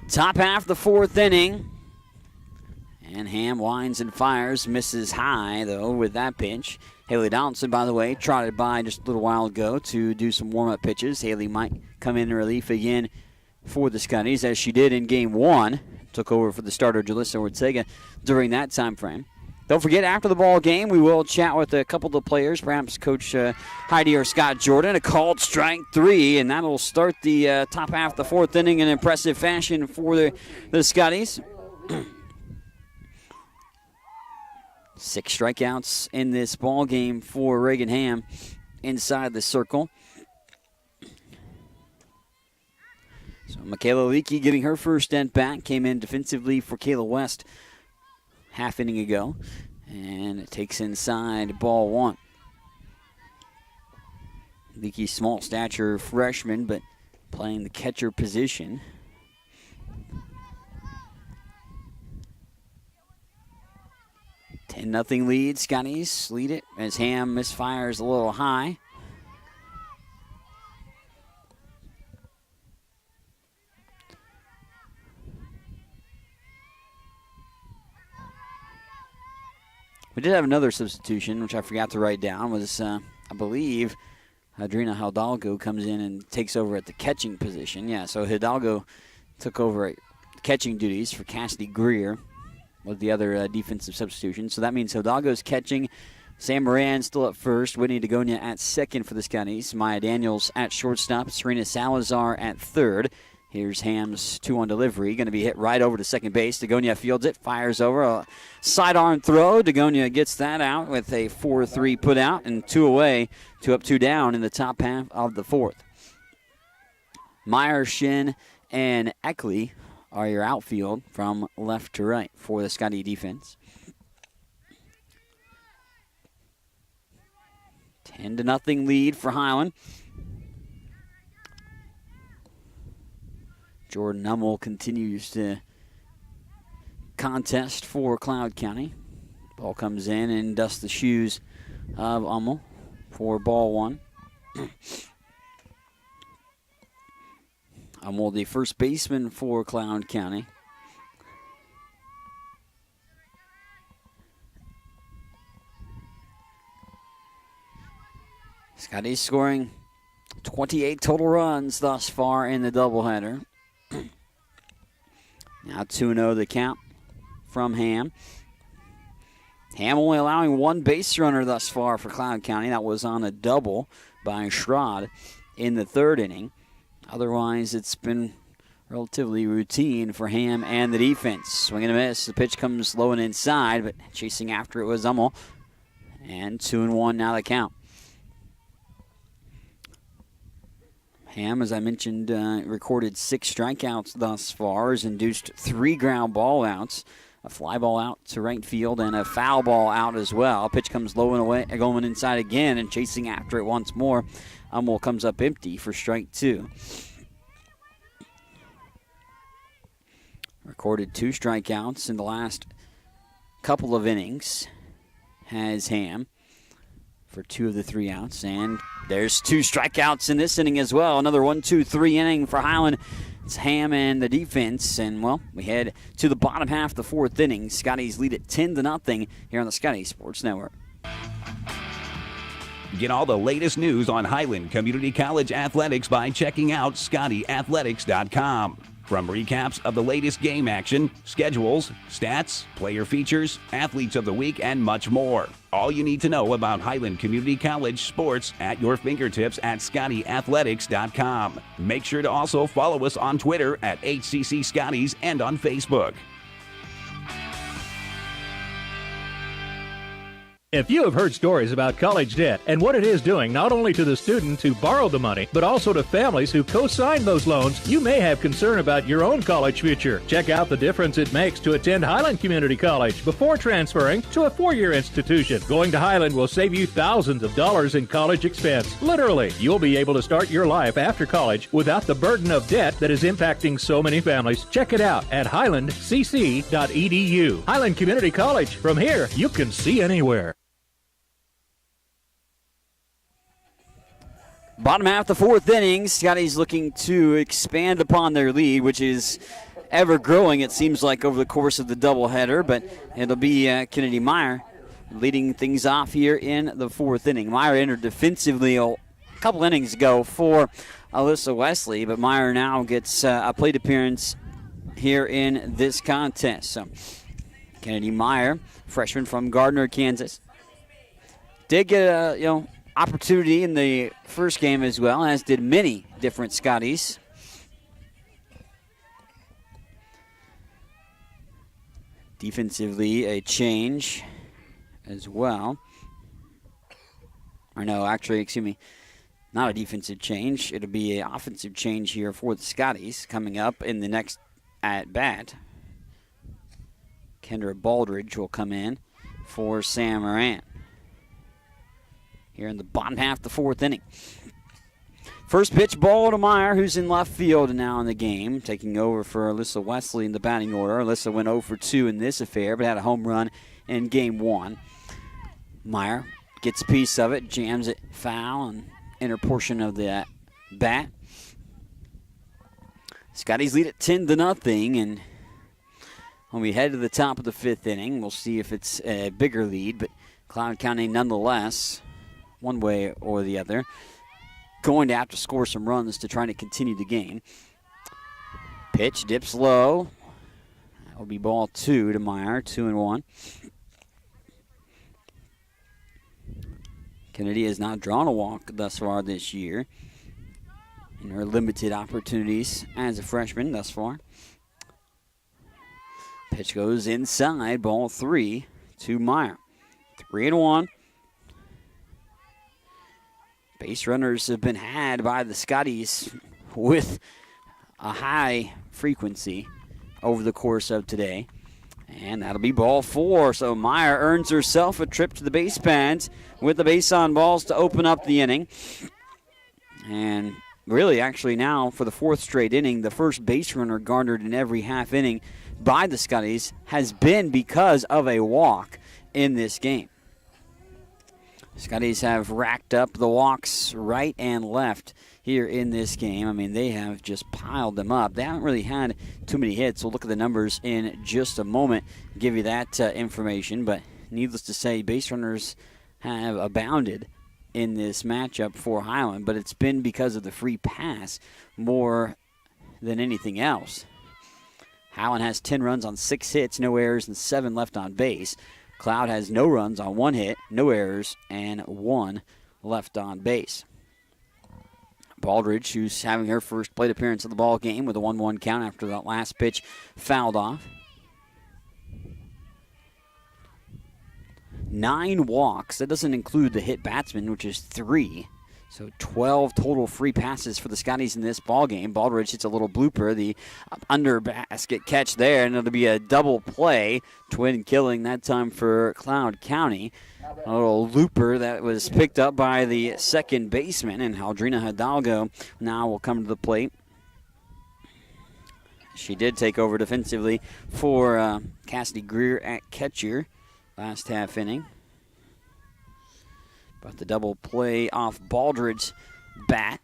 Top half the fourth inning. And Ham winds and fires, misses high, though, with that pitch. Haley Donaldson, by the way, trotted by just a little while ago to do some warm-up pitches. Haley might come in relief again for the Scotties, as she did in Game 1. Took over for the starter, Jalissa Ortega, during that time frame. Don't forget, after the ball game, we will chat with a couple of the players, perhaps Coach Heidi or Scott Jordan. A called strike 3, and that'll start the top half of the fourth inning in impressive fashion for the Scotties. 6 strikeouts in this ball game for Reagan Ham inside the circle. So Michaela Leakey getting her first at bat, came in defensively for Kayla West half inning ago, and it takes inside ball 1. Leakey, small stature freshman, but playing the catcher position. Nothing lead. Scotties lead it as Ham misfires a little high. We did have another substitution, which I forgot to write down, was, I believe, Adrina Hidalgo comes in and takes over at the catching position. Yeah, so Hidalgo took over at catching duties for Cassidy Greer with the other defensive substitution. So that means Hidalgo's catching. Sam Moran still at first. Whitney Dagonia at second for the Scotties. Maya Daniels at shortstop. Serena Salazar at third. Here's Ham's 2-1 delivery. Going to be hit right over to second base. Dagonia fields it, fires over. A sidearm throw. Dagonia gets that out with a 4-3 put out, and 2 away, 2 up, 2 down in the top half of the fourth. Meyer, Shin, and Eckley are your outfield from left to right for the Scotty defense. 10-0 lead for Highland. Jordan Hummel continues to contest for Cloud County. Ball comes in and dusts the shoes of Hummel for ball 1. Hummel, the first baseman for Cloud County. Scotty's scoring 28 total runs thus far in the doubleheader. Now 2-0 the count from Ham. Ham only allowing one base runner thus far for Cloud County. That was on a double by Schrod in the third inning. Otherwise, it's been relatively routine for Ham and the defense. Swing and a miss. The pitch comes low and inside, but chasing after it was Hummel. And 2-1 now the count. Ham, as I mentioned, recorded 6 strikeouts thus far, has induced 3 ground ball outs, a fly ball out to right field, and a foul ball out as well. Pitch comes low and away, going inside again, and chasing after it once more. Hummel comes up empty for strike 2. Recorded 2 strikeouts in the last couple of innings. Has Ham for 2 of the 3 outs, and there's 2 strikeouts in this inning as well. Another 1-2-3 inning for Highland. It's Ham and the defense, and, well, we head to the bottom half of the 4th inning. Scotties lead at 10-0 here on the Scotty Sports Network. Get all the latest news on Highland Community College athletics by checking out ScottyAthletics.com. From recaps of the latest game action, schedules, stats, player features, athletes of the week, and much more. All you need to know about Highland Community College sports at your fingertips at ScottyAthletics.com. Make sure to also follow us on Twitter at HCC Scotties and on Facebook. If you have heard stories about college debt and what it is doing not only to the student who borrowed the money, but also to families who co-signed those loans, you may have concern about your own college future. Check out the difference it makes to attend Highland Community College before transferring to a 4-year institution. Going to Highland will save you thousands of dollars in college expense. Literally, you'll be able to start your life after college without the burden of debt that is impacting so many families. Check it out at highlandcc.edu. Highland Community College. From here, you can see anywhere. Bottom half of the 4th inning, Scotty's looking to expand upon their lead, which is ever growing, it seems like, over the course of the doubleheader, but it'll be Kennedy Meyer leading things off here in the 4th inning. Meyer entered defensively a couple innings ago for Alyssa Wesley, but Meyer now gets a plate appearance here in this contest. So Kennedy Meyer, freshman from Gardner, Kansas, did get a, opportunity in the first game as well, as did many different Scotties. Defensively, a change as well. Or no, actually, excuse me, not a defensive change. It'll be an offensive change here for the Scotties coming up in the next at-bat. Kendra Baldridge will come in for Sam Moran here in the bottom half of the 4th inning. First pitch ball to Meyer, who's in left field now in the game, taking over for Alyssa Wesley in the batting order. Alyssa went 0 for 2 in this affair, but had a home run in game 1. Meyer gets a piece of it, jams it foul and inner portion of the bat. Scotties lead at 10-0, and when we head to the top of the 5th inning, we'll see if it's a bigger lead, but Cloud County nonetheless, one way or the other, going to have to score some runs to try to continue the game. Pitch dips low. That will be ball 2 to Meyer, 2-1. Kennedy has not drawn a walk thus far this year in her limited opportunities as a freshman thus far. Pitch goes inside, ball 3 to Meyer. 3-1. Base runners have been had by the Scotties with a high frequency over the course of today. And that'll be ball 4. So Meyer earns herself a trip to the base pads with the base on balls to open up the inning. And really, actually now, for the 4th straight inning, the first base runner garnered in every half inning by the Scotties has been because of a walk in this game. Scotties have racked up the walks right and left here in this game. I mean, they have just piled them up. They haven't really had too many hits. We'll look at the numbers in just a moment, give you that information. But needless to say, base runners have abounded in this matchup for Highland, but it's been because of the free pass more than anything else. Highland has 10 runs on 6 hits, no errors, and 7 left on base. Cloud has no runs on 1 hit, no errors, and 1 left on base. Baldridge, who's having her first plate appearance of the ball game with a 1-1 count after that last pitch fouled off. 9 walks. That doesn't include the hit batsman, which is 3. So 12 total free passes for the Scotties in this ball game. Baldridge hits a little blooper, the under basket catch there, and it'll be a double play. Twin killing that time for Cloud County. A little looper that was picked up by the second baseman, and Aldrina Hidalgo now will come to the plate. She did take over defensively for Cassidy Greer at catcher last half inning. But the double play off Baldridge's bat.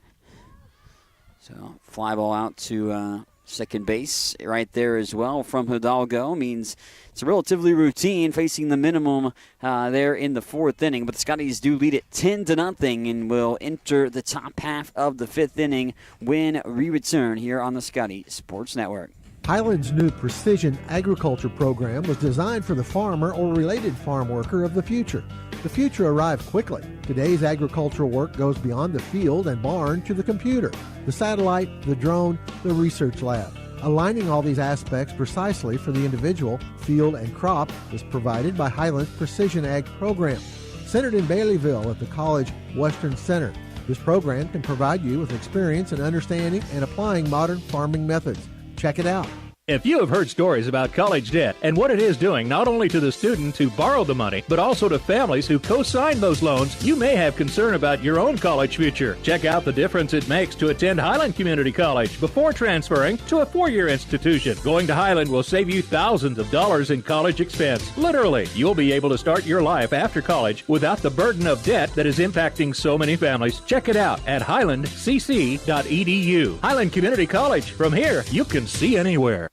So fly ball out to second base right there as well from Hidalgo. Means it's a relatively routine, facing the minimum there in the 4th inning. But the Scotties do lead it 10-0 and will enter the top half of the 5th inning when we return here on the Scotty Sports Network. Highland's new precision agriculture program was designed for the farmer or related farm worker of the future. The future arrived quickly. Today's agricultural work goes beyond the field and barn to the computer, the satellite, the drone, the research lab. Aligning all these aspects precisely for the individual, field, and crop is provided by Highland's Precision Ag program. Centered in Baileyville at the College Western Center, this program can provide you with experience in understanding and applying modern farming methods. Check it out. If you have heard stories about college debt and what it is doing not only to the student who borrowed the money, but also to families who co-signed those loans, you may have concern about your own college future. Check out the difference it makes to attend Highland Community College before transferring to a 4-year institution. Going to Highland will save you thousands of dollars in college expense. Literally, you'll be able to start your life after college without the burden of debt that is impacting so many families. Check it out at highlandcc.edu. Highland Community College. From here, you can see anywhere.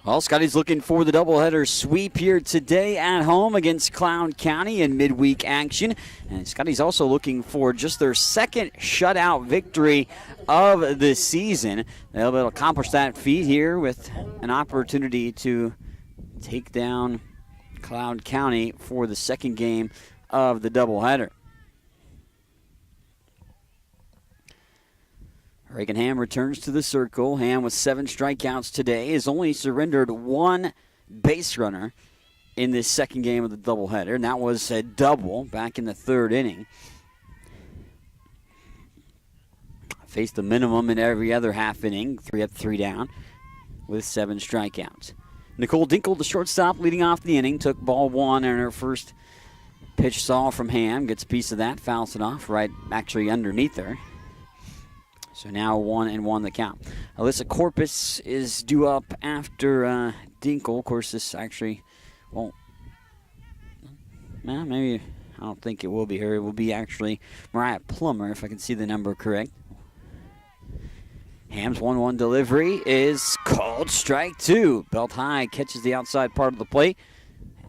Well, Scotty's looking for the doubleheader sweep here today at home against Cloud County in midweek action. And Scotty's also looking for just their second shutout victory of the season. They'll be able to accomplish that feat here with an opportunity to take down Cloud County for the second game of the doubleheader. Reagan Ham returns to the circle. Ham with 7 strikeouts today has only surrendered 1 base runner in this second game of the doubleheader, and that was a double back in the 3rd inning. Faced the minimum in every other half inning, 3 up, 3 down, with 7 strikeouts. Nicole Dinkle, the shortstop, leading off the inning, took ball 1 in her first pitch saw from Ham, gets a piece of that, fouls it off right actually underneath her. So now 1-1 the count. Alyssa Corpus is due up after Dinkle. Of course, this actually won't. Well, maybe I don't think it will be her. It will be actually Mariah Plummer, if I can see the number correct. Ham's 1-1 delivery is called strike 2. Belt high, catches the outside part of the plate,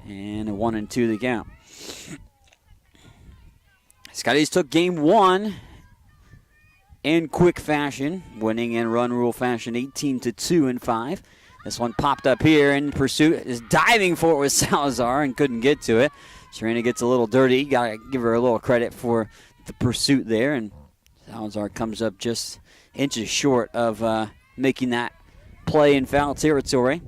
and a 1-2 the count. Scotties took game 1 in quick fashion, winning in run rule fashion 18-2 in 5. This one popped up here in pursuit, is diving for it with Salazar and couldn't get to it. Serena gets a little dirty. Got to give her a little credit for the pursuit there, and Salazar comes up just inches short of making that play in foul territory.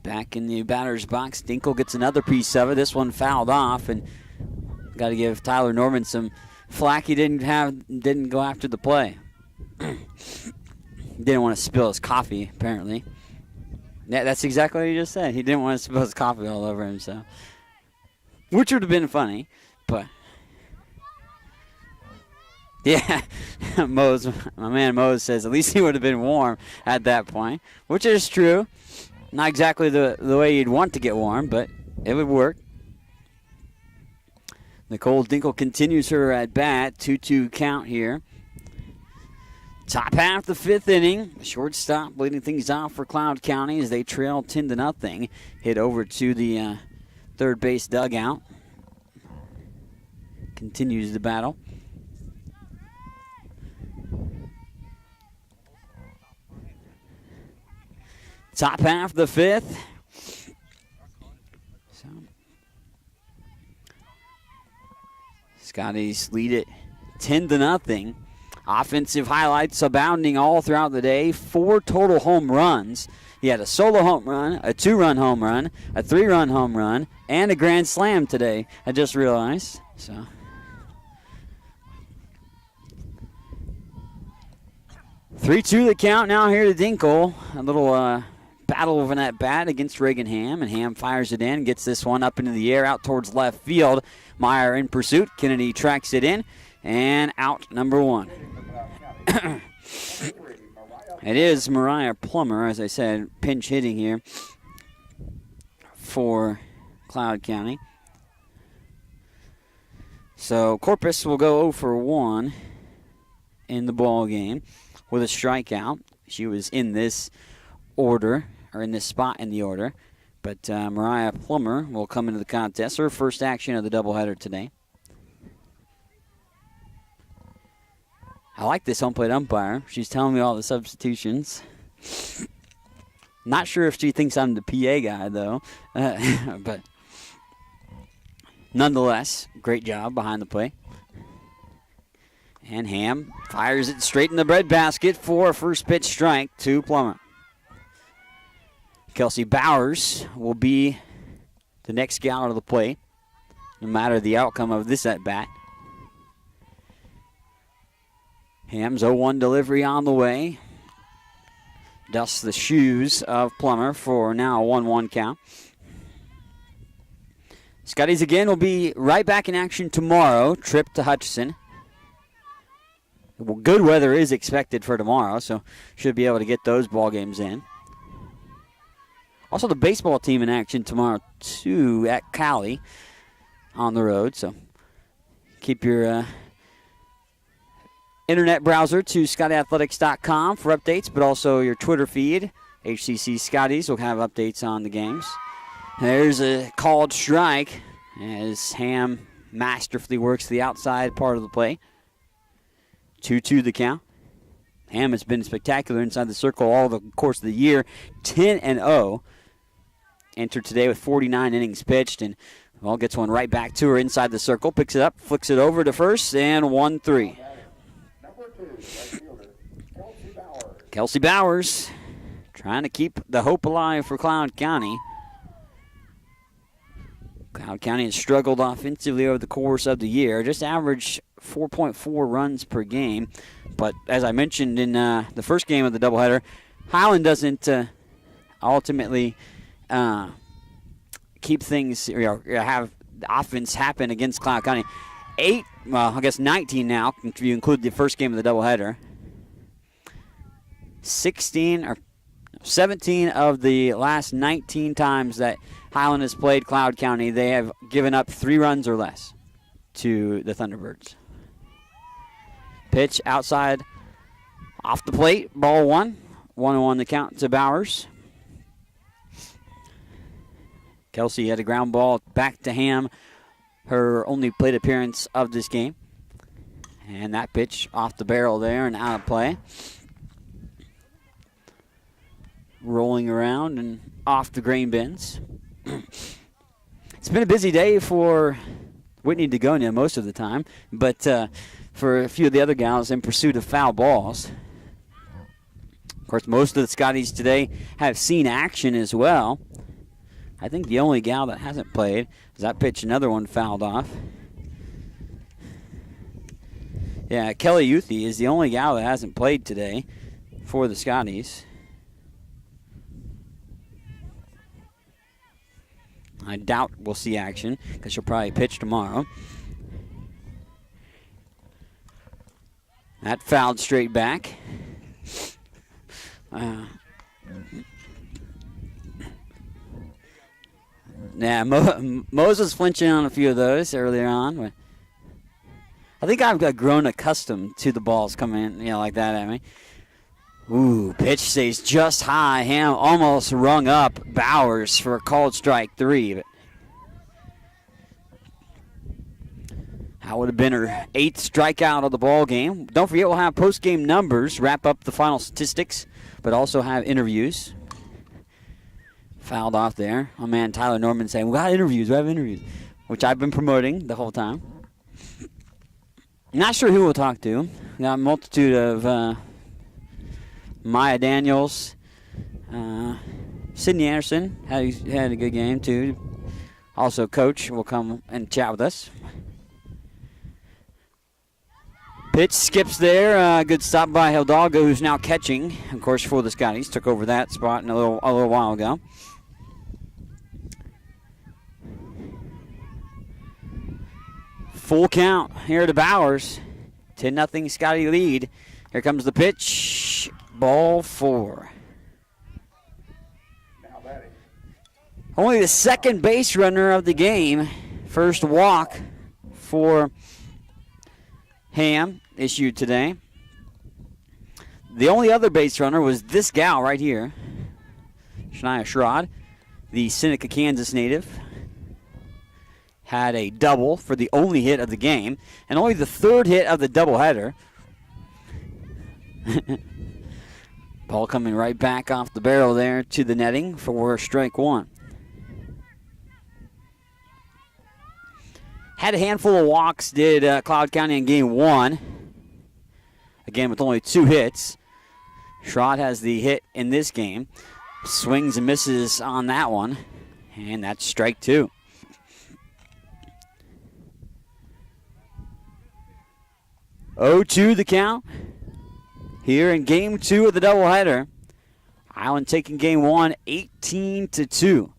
Back in the batter's box, Dinkle gets another piece of it. This one fouled off, and got to give Tyler Norman some flack. He didn't go after the play. Didn't want to spill his coffee, apparently. Yeah, that's exactly what he just said. He didn't want to spill his coffee all over himself, which would have been funny, but yeah, my man Mose says at least he would have been warm at that point, which is true. Not exactly the way you'd want to get warm, but it would work. Nicole Dinkle continues her at bat. 2-2 count here. Top half the 5th inning. The shortstop leading things off for Cloud County as they trail 10-0. Hit over to the third base dugout. Continues the battle. Top half of the fifth. So, Scotties lead it 10-0. Offensive highlights abounding all throughout the day. 4 total home runs. He had a solo home run, a 2-run home run, a 3-run home run, and a grand slam today. I just realized. So 3-2 the count now here to Dinkle. A little battle of an at-bat against Reagan Ham, and Ham fires it in, gets this one up into the air out towards left field. Meyer in pursuit. Kennedy tracks it in, and out number 1. It is Mariah Plummer, as I said, pinch hitting here for Cloud County. So Corpus will go 0 for 1 in the ball game with a strikeout. She was in this order, or in this spot in the order. But Mariah Plummer will come into the contest. Her first action of the doubleheader today. I like this home plate umpire. She's telling me all the substitutions. Not sure if she thinks I'm the PA guy, though. But nonetheless, great job behind the plate. And Ham fires it straight in the breadbasket for a first pitch strike to Plummer. Kelsey Bowers will be the next gal out of the plate, no matter the outcome of this at-bat. Ham's 0-1 delivery on the way. Dusts the shoes of Plummer for now a 1-1 count. Scotties again will be right back in action tomorrow. Trip to Hutchinson. Well, good weather is expected for tomorrow, so should be able to get those ball games in. Also, the baseball team in action tomorrow, too, at Cali on the road. So keep your internet browser to ScottyAthletics.com for updates, but also your Twitter feed. HCC Scotties will have updates on the games. There's a called strike as Ham masterfully works the outside part of the play. 2-2 the count. Ham has been spectacular inside the circle all the course of the year. 10-0. Entered today with 49 innings pitched, and well, gets one right back to her inside the circle. Picks it up, flicks it over to first, and 1-3. Number 2, right fielder, Kelsey Bowers. Kelsey Bowers trying to keep the hope alive for Cloud County. Cloud County has struggled offensively over the course of the year. Just averaged 4.4 runs per game. But as I mentioned in the first game of the doubleheader, Highland doesn't ultimately keep things, have the offense happen against Cloud County. 19 now, if you include the first game of the doubleheader. 17 of the last 19 times that Highland has played Cloud County, they have given up 3 runs or less to the Thunderbirds. Pitch outside, off the plate, ball 1. 1-1 the count to Bowers. Kelsey had a ground ball back to Ham, her only plate appearance of this game. And that pitch off the barrel there and out of play. Rolling around and off the grain bins. It's been a busy day for Whitney Dagonia most of the time, but for a few of the other gals in pursuit of foul balls. Of course, most of the Scotties today have seen action as well. I think the only gal that hasn't played is that pitch, another one fouled off. Yeah, Kelly Youthy is the only gal that hasn't played today for the Scotties. I doubt we'll see action because she'll probably pitch tomorrow. That fouled straight back. Moses flinching on a few of those earlier on. But I think I've grown accustomed to the balls coming in, like that at me. Ooh, pitch stays just high. Ham almost rung up Bowers for a called strike 3. But that would have been her 8th strikeout of the ball game. Don't forget, we'll have post-game numbers, wrap up the final statistics, but also have interviews. Fouled off there. My man Tyler Norman saying, we have interviews, which I've been promoting the whole time. Not sure who we'll talk to. Got a multitude of Maya Daniels, Sydney Anderson had a good game too. Also, Coach will come and chat with us. Pitch skips there. Good stop by Hidalgo, who's now catching, of course, for the Scotties. Took over that spot a little while ago. Full count here to Bowers. 10-0 Scotty lead. Here comes the pitch. Ball 4. Only the second base runner of the game. First walk for Ham issued today. The only other base runner was this gal right here, Shania Sherrod, the Seneca, Kansas native. Had a double for the only hit of the game, and only the third hit of the doubleheader. Ball coming right back off the barrel there to the netting for strike 1. Had a handful of walks, did Cloud County in game 1. Again, with only 2 hits. Sherrod has the hit in this game. Swings and misses on that one, and that's strike 2. Oh, 2 the count here in game 2 of the doubleheader. Highland taking game 1 18-2.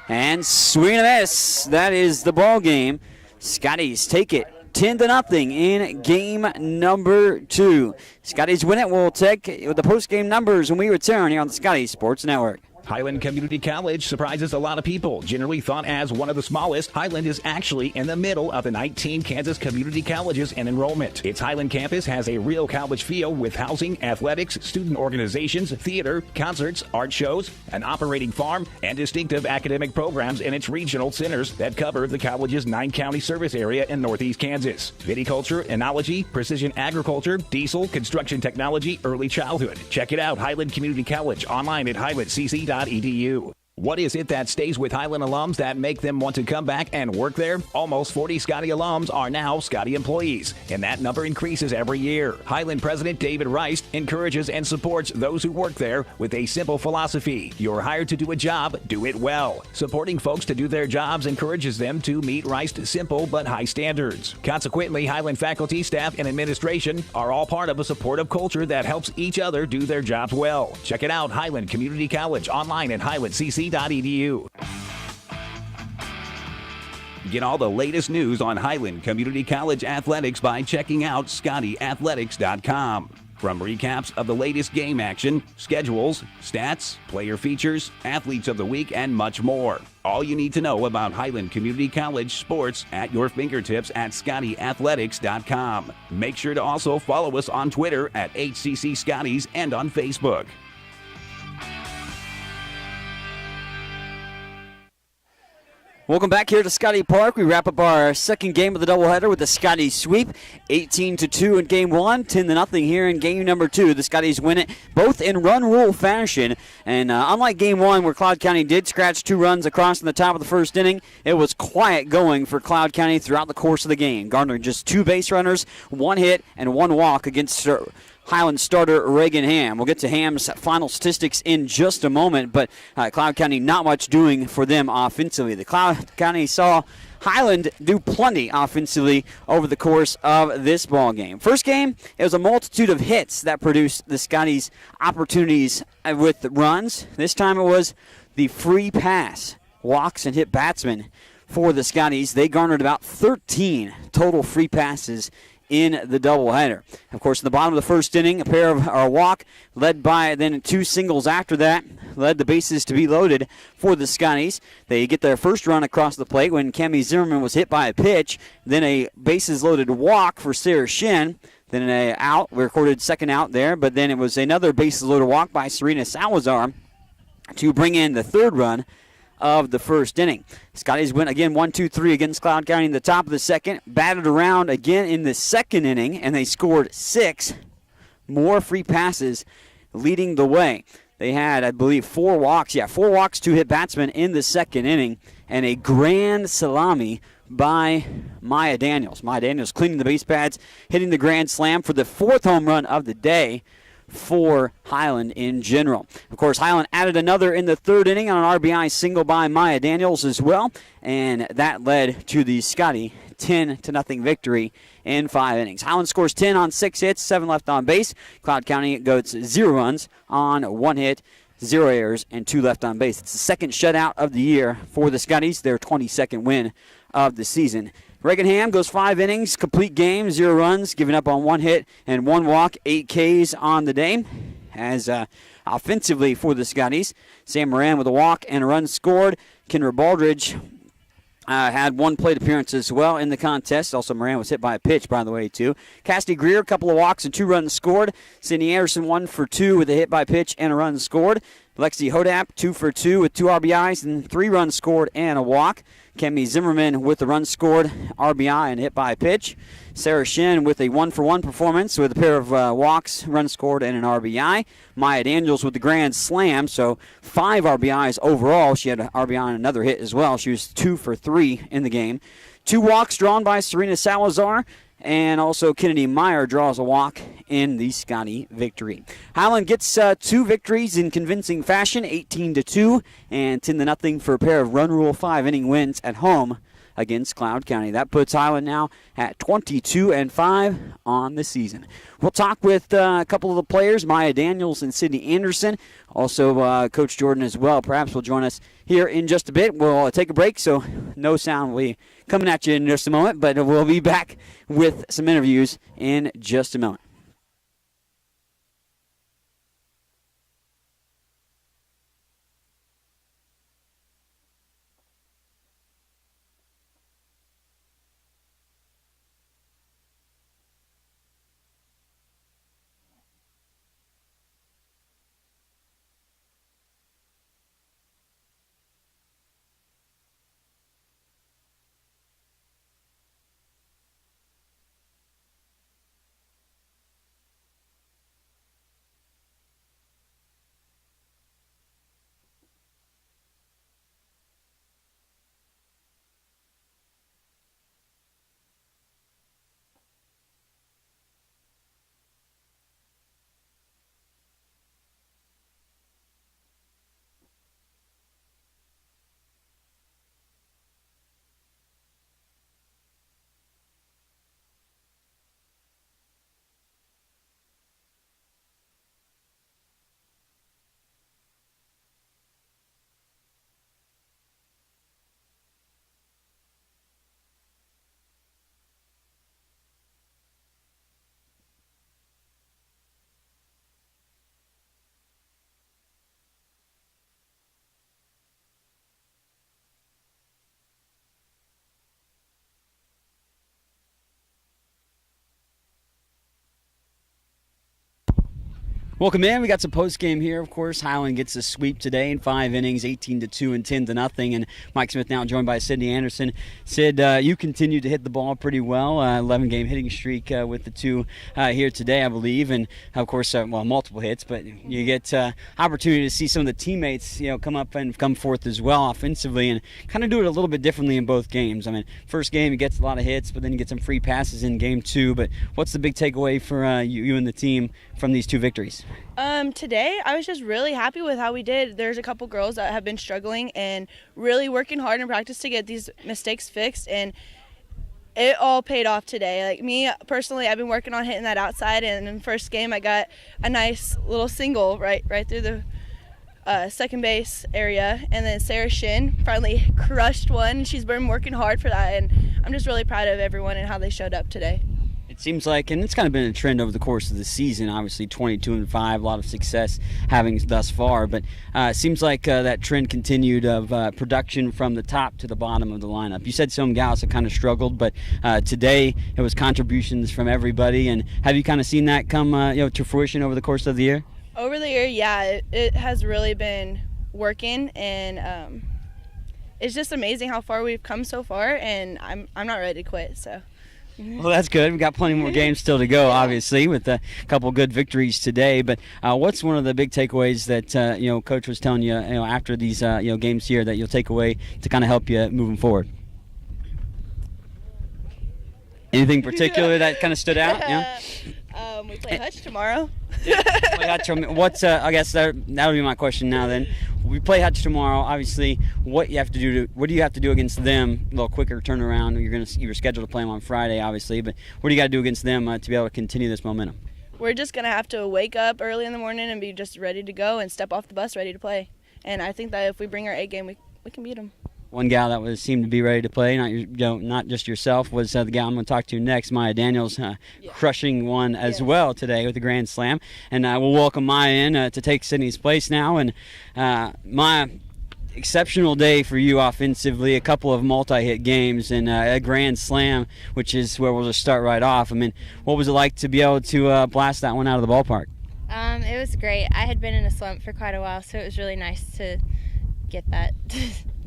And swing and a miss. That is the ball game. Scotties take it 10-0 in game number 2. Scotties win it. We'll take the post-game numbers when we return here on the Scotties Sports Network. Highland Community College surprises a lot of people. Generally thought as one of the smallest, Highland is actually in the middle of the 19 Kansas community colleges in enrollment. Its Highland campus has a real college feel with housing, athletics, student organizations, theater, concerts, art shows, an operating farm, and distinctive academic programs in its regional centers that cover the college's 9-county service area in northeast Kansas. Viticulture, enology, precision agriculture, diesel, construction technology, early childhood. Check it out, Highland Community College, online at highlandcc.edu. What is it that stays with Highland alums that make them want to come back and work there? Almost 40 Scotty alums are now Scotty employees, and that number increases every year. Highland President David Rice encourages and supports those who work there with a simple philosophy. You're hired to do a job, do it well. Supporting folks to do their jobs encourages them to meet Rice's simple but high standards. Consequently, Highland faculty, staff, and administration are all part of a supportive culture that helps each other do their jobs well. Check it out, Highland Community College, online at highlandcc.edu. Get all the latest news on Highland Community College athletics by checking out ScottyAthletics.com. From recaps of the latest game action, schedules, stats, player features, athletes of the week, and much more. All you need to know about Highland Community College sports at your fingertips at ScottyAthletics.com. Make sure to also follow us on Twitter at HCC Scotties and on Facebook. Welcome back here to Scotty Park. We wrap up our second game of the doubleheader with the Scotties sweep. 18-2 in game 1, 10-0 here in game number 2. The Scotties win it both in run rule fashion. And unlike game 1 where Cloud County did scratch 2 runs across in the top of the first inning, it was quiet going for Cloud County throughout the course of the game. Garnering just 2 base runners, 1 hit, and 1 walk against Highland starter Reagan Ham. We'll get to Ham's final statistics in just a moment, but Cloud County not much doing for them offensively. The Cloud County saw Highland do plenty offensively over the course of this ball game. First game, it was a multitude of hits that produced the Scotties' opportunities with runs. This time it was the free pass, walks, and hit batsmen for the Scotties. They garnered about 13 total free passes in the doubleheader. Of course, in the bottom of the first inning, a walk led by then 2 singles after that led the bases to be loaded for the Scotties. They get their first run across the plate when Cammie Zimmerman was hit by a pitch. Then a bases loaded walk for Sarah Shin. Then an out. We recorded second out there, but then it was another bases loaded walk by Serena Salazar to bring in the third run of the first inning. Scotties win again 1-2-3 against Cloud County in the top of the second. Batted around again in the second inning, and they scored 6 more free passes leading the way. They had, I believe, 4 walks. Yeah, 4 walks, 2 hit batsmen in the second inning, and a grand salami by Maya Daniels. Maya Daniels cleaning the base pads, hitting the grand slam for the 4th home run of the day for Highland in general. Of course, Highland added another in the 3rd inning on an RBI single by Maya Daniels as well, and that led to the Scotty 10-0 victory in 5 innings. Highland scores 10 on 6 hits, 7 left on base. Cloud County goes 0 runs on 1 hit, 0 errors, and 2 left on base. It's the 2nd shutout of the year for the Scotties, their 22nd win of the season. Reaganham goes 5 innings, complete game, 0 runs, giving up on 1 hit and 1 walk, 8 Ks on the day. As offensively for the Scotties, Sam Moran with a walk and a run scored. Kendra Baldridge had 1 plate appearance as well in the contest. Also, Moran was hit by a pitch, by the way, too. Cassidy Greer, a couple of walks and 2 runs scored. Sydney Anderson, 1 for 2 with a hit by pitch and a run scored. Lexi Hodap, 2 for 2 with 2 RBIs and 3 runs scored and a walk. Kemi Zimmerman with the run scored, RBI, and hit by pitch. Sarah Shin with a 1-for-1 performance with a pair of walks, run scored, and an RBI. Maya Daniels with the grand slam, so 5 RBIs overall. She had an RBI and another hit as well. She was 2 for 3 in the game. 2 walks drawn by Serena Salazar. And also Kennedy Meyer draws a walk in the Scotty victory. Highland gets 2 victories in convincing fashion, 18-2 and 10-0 for a pair of run rule 5-inning wins at home against Cloud County. That puts Highland now at 22-5 on the season. We'll talk with a couple of the players, Maya Daniels and Sydney Anderson. Also, Coach Jordan as well. Perhaps will join us here in just a bit. We'll take a break, so no sound will be coming at you in just a moment, but we'll be back with some interviews in just a moment. Welcome in. We got some post-game here, of course. Highland gets a sweep today in 5 innings, 18-2 and 10-0. And Mike Smith now joined by Sydney Anderson. Sid, you continue to hit the ball pretty well. 11-game hitting streak with the 2 here today, I believe. And, of course, multiple hits. But you get opportunity to see some of the teammates, come up and come forth as well offensively and kind of do it a little bit differently in both games. I mean, first game, you get a lot of hits, but then you get some free passes in game 2. But what's the big takeaway for you and the team from these 2 victories? Today I was just really happy with how we did. There's a couple girls that have been struggling and really working hard in practice to get these mistakes fixed, and it all paid off today. Like me personally, I've been working on hitting that outside, and in the first game I got a nice little single right through the second base area, and then Sarah Shin finally crushed one. She's been working hard for that, and I'm just really proud of everyone and how they showed up today. It seems like, and it's kind of been a trend over the course of the season, obviously 22-5, a lot of success having thus far, but it seems like that trend continued of production from the top to the bottom of the lineup. You said some gals have kind of struggled, but today it was contributions from everybody, and have you kind of seen that come to fruition over the course of the year? Over the year, yeah, it has really been working, and it's just amazing how far we've come so far, and I'm not ready to quit, so. Well, that's good. We've got plenty more games still to go, obviously, with a couple good victories today. But what's one of the big takeaways that Coach was telling you, after these games here that you'll take away to kind of help you moving forward? Anything particular that kind of stood out? Yeah. We play Hutch tomorrow. What's I guess that'll be my question now. Then we play Hutch tomorrow. Obviously, what do you have to do against them? A little quicker turnaround. You're scheduled to play them on Friday, obviously. But what do you got to do against them to be able to continue this momentum? We're just gonna have to wake up early in the morning and be just ready to go and step off the bus ready to play. And I think that if we bring our A game, we can beat them. One gal that seemed to be ready to play, not just yourself, was the gal I'm going to talk to next, Maya Daniels, crushing one as well today with the Grand Slam. And we'll welcome Maya in to take Sydney's place now. And Maya, exceptional day for you offensively, a couple of multi-hit games and a Grand Slam, which is where we'll just start right off. I mean, what was it like to be able to blast that one out of the ballpark? It was great. I had been in a slump for quite a while, so it was really nice to get that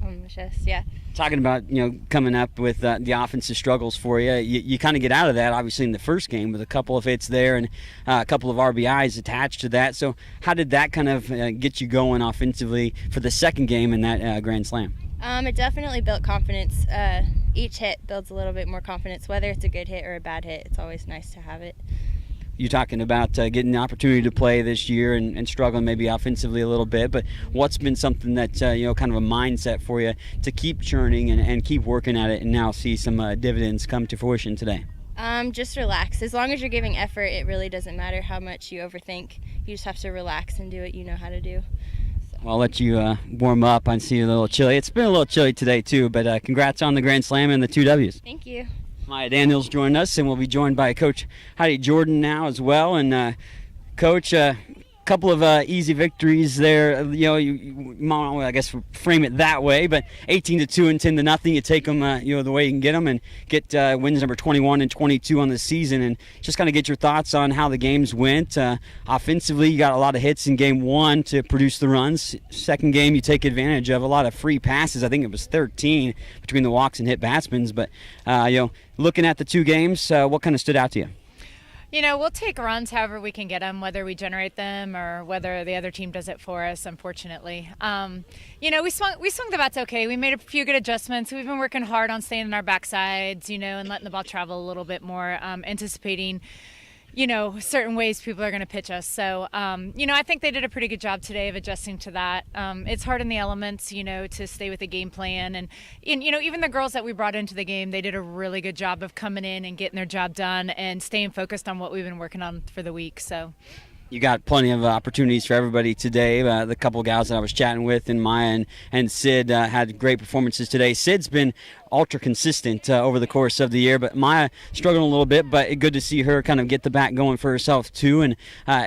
on the chest. Yeah. Talking about coming up with the offensive struggles for you, you kind of get out of that obviously in the first game with a couple of hits there and a couple of RBIs attached to that. So how did that kind of get you going offensively for the second game in that Grand Slam? It definitely built confidence. Each hit builds a little bit more confidence, whether it's a good hit or a bad hit. It's always nice to have it. You're talking about getting the opportunity to play this year and struggling maybe offensively a little bit, but what's been something that, kind of a mindset for you to keep churning and keep working at it and now see some dividends come to fruition today? Just relax. As long as you're giving effort, it really doesn't matter how much you overthink. You just have to relax and do what you know how to do. Well, I'll let you warm up. I see you a little chilly. It's been a little chilly today too, but congrats on the Grand Slam and the 2 W's. Thank you. Maya Daniels joined us, and we'll be joined by Coach Heidi Jordan now as well. And Coach, a couple of easy victories there. You might, I guess, frame it that way. But 18-2 and 10-0, you take them, the way you can get them, and get wins number 21 and 22 on the season. And just kind of get your thoughts on how the games went. Offensively, you got a lot of hits in game one to produce the runs. Second game, you take advantage of a lot of free passes. I think it was 13 between the walks and hit batsmen. But looking at the two games, what kind of stood out to you? We'll take runs however we can get them, whether we generate them or whether the other team does it for us, unfortunately. We swung the bats okay. We made a few good adjustments. We've been working hard on staying on our backsides, and letting the ball travel a little bit more, anticipating certain ways people are going to pitch us. So, I think they did a pretty good job today of adjusting to that. It's hard in the elements, to stay with the game plan. And even the girls that we brought into the game, they did a really good job of coming in and getting their job done and staying focused on what we've been working on for the week. So. You got plenty of opportunities for everybody today. The couple of guys that I was chatting with, and Maya and Sid, had great performances today. Sid's been ultra consistent over the course of the year, but Maya struggling a little bit, but good to see her kind of get the bat going for herself too. And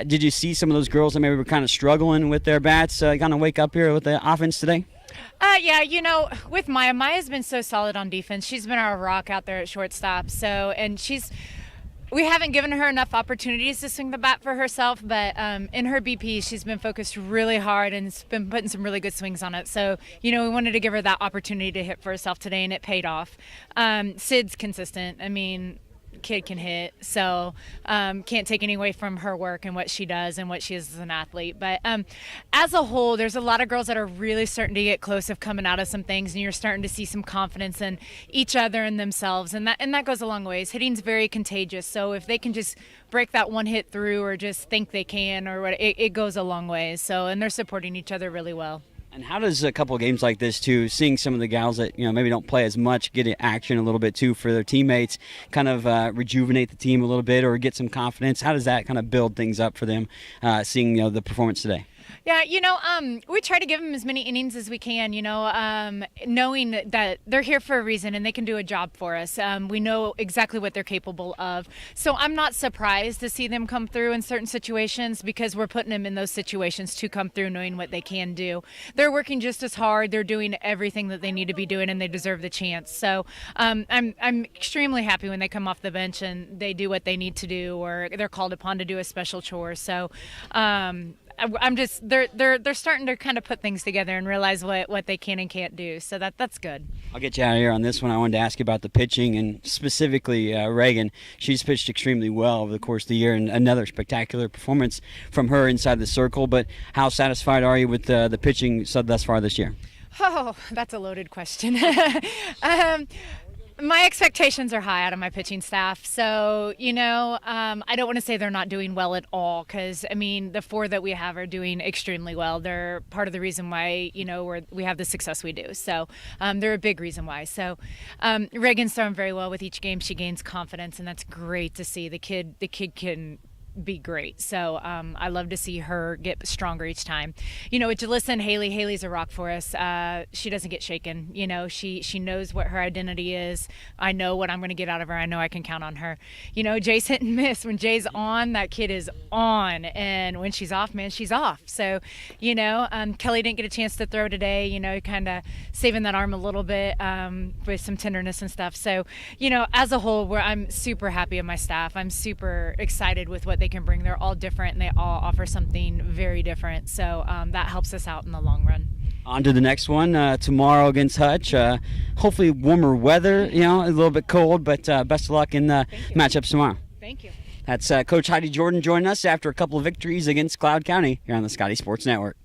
did you see some of those girls that maybe were kind of struggling with their bats kind of wake up here with the offense today? With Maya's been so solid on defense. She's been our rock out there at shortstop. We haven't given her enough opportunities to swing the bat for herself, but in her BP, she's been focused really hard and has been putting some really good swings on it. So, we wanted to give her that opportunity to hit for herself today, and it paid off. Sid's consistent. Kid can hit, so can't take any away from her work and what she does and what she is as an athlete. But as a whole, there's a lot of girls that are really starting to get close of coming out of some things, and you're starting to see some confidence in each other and themselves, and that goes a long ways. Hitting's very contagious, so if they can just break that one hit through or just think they can, or what, it goes a long ways. So, and they're supporting each other really well. And how does a couple of games like this, too, seeing some of the gals that, maybe don't play as much, get action a little bit, too, for their teammates, kind of rejuvenate the team a little bit or get some confidence? How does that kind of build things up for them, seeing, the performance today? Yeah, we try to give them as many innings as we can, knowing that they're here for a reason and they can do a job for us. We know exactly what they're capable of. So I'm not surprised to see them come through in certain situations because we're putting them in those situations to come through knowing what they can do. They're working just as hard. They're doing everything that they need to be doing, and they deserve the chance. So I'm extremely happy when they come off the bench and they do what they need to do, or they're called upon to do a special chore. So I'm just they're starting to kind of put things together and realize what they can and can't do. So that's good. I'll get you out of here on this one. I wanted to ask you about the pitching, and specifically Reagan. She's pitched extremely well over the course of the year, and another spectacular performance from her inside the circle. But how satisfied are you with the pitching thus far this year? Oh, that's a loaded question. My expectations are high out of my pitching staff. So, I don't want to say they're not doing well at all because, the 4 that we have are doing extremely well. They're part of the reason why, we have the success we do. So they're a big reason why. So Reagan's throwing very well with each game. She gains confidence, and that's great to see. The kid can be great. So I love to see her get stronger each time. With Jalissa and Haley's a rock for us. She doesn't get shaken. She knows what her identity is. I know what I'm going to get out of her. I know I can count on her. Jay's hit and miss. When Jay's on, that kid is on. And when she's off, man, she's off. So, Kelly didn't get a chance to throw today, kind of saving that arm a little bit with some tenderness and stuff. So, as a whole, I'm super happy with my staff. I'm super excited with what they can bring. They're all different and they all offer something very different. So that helps us out in the long run. On to the next one tomorrow against Hutch. Hopefully warmer weather, a little bit cold, but best of luck in the matchups tomorrow. Thank you. That's Coach Heidi Jordan joining us after a couple of victories against Cloud County here on the Scotty Sports Network.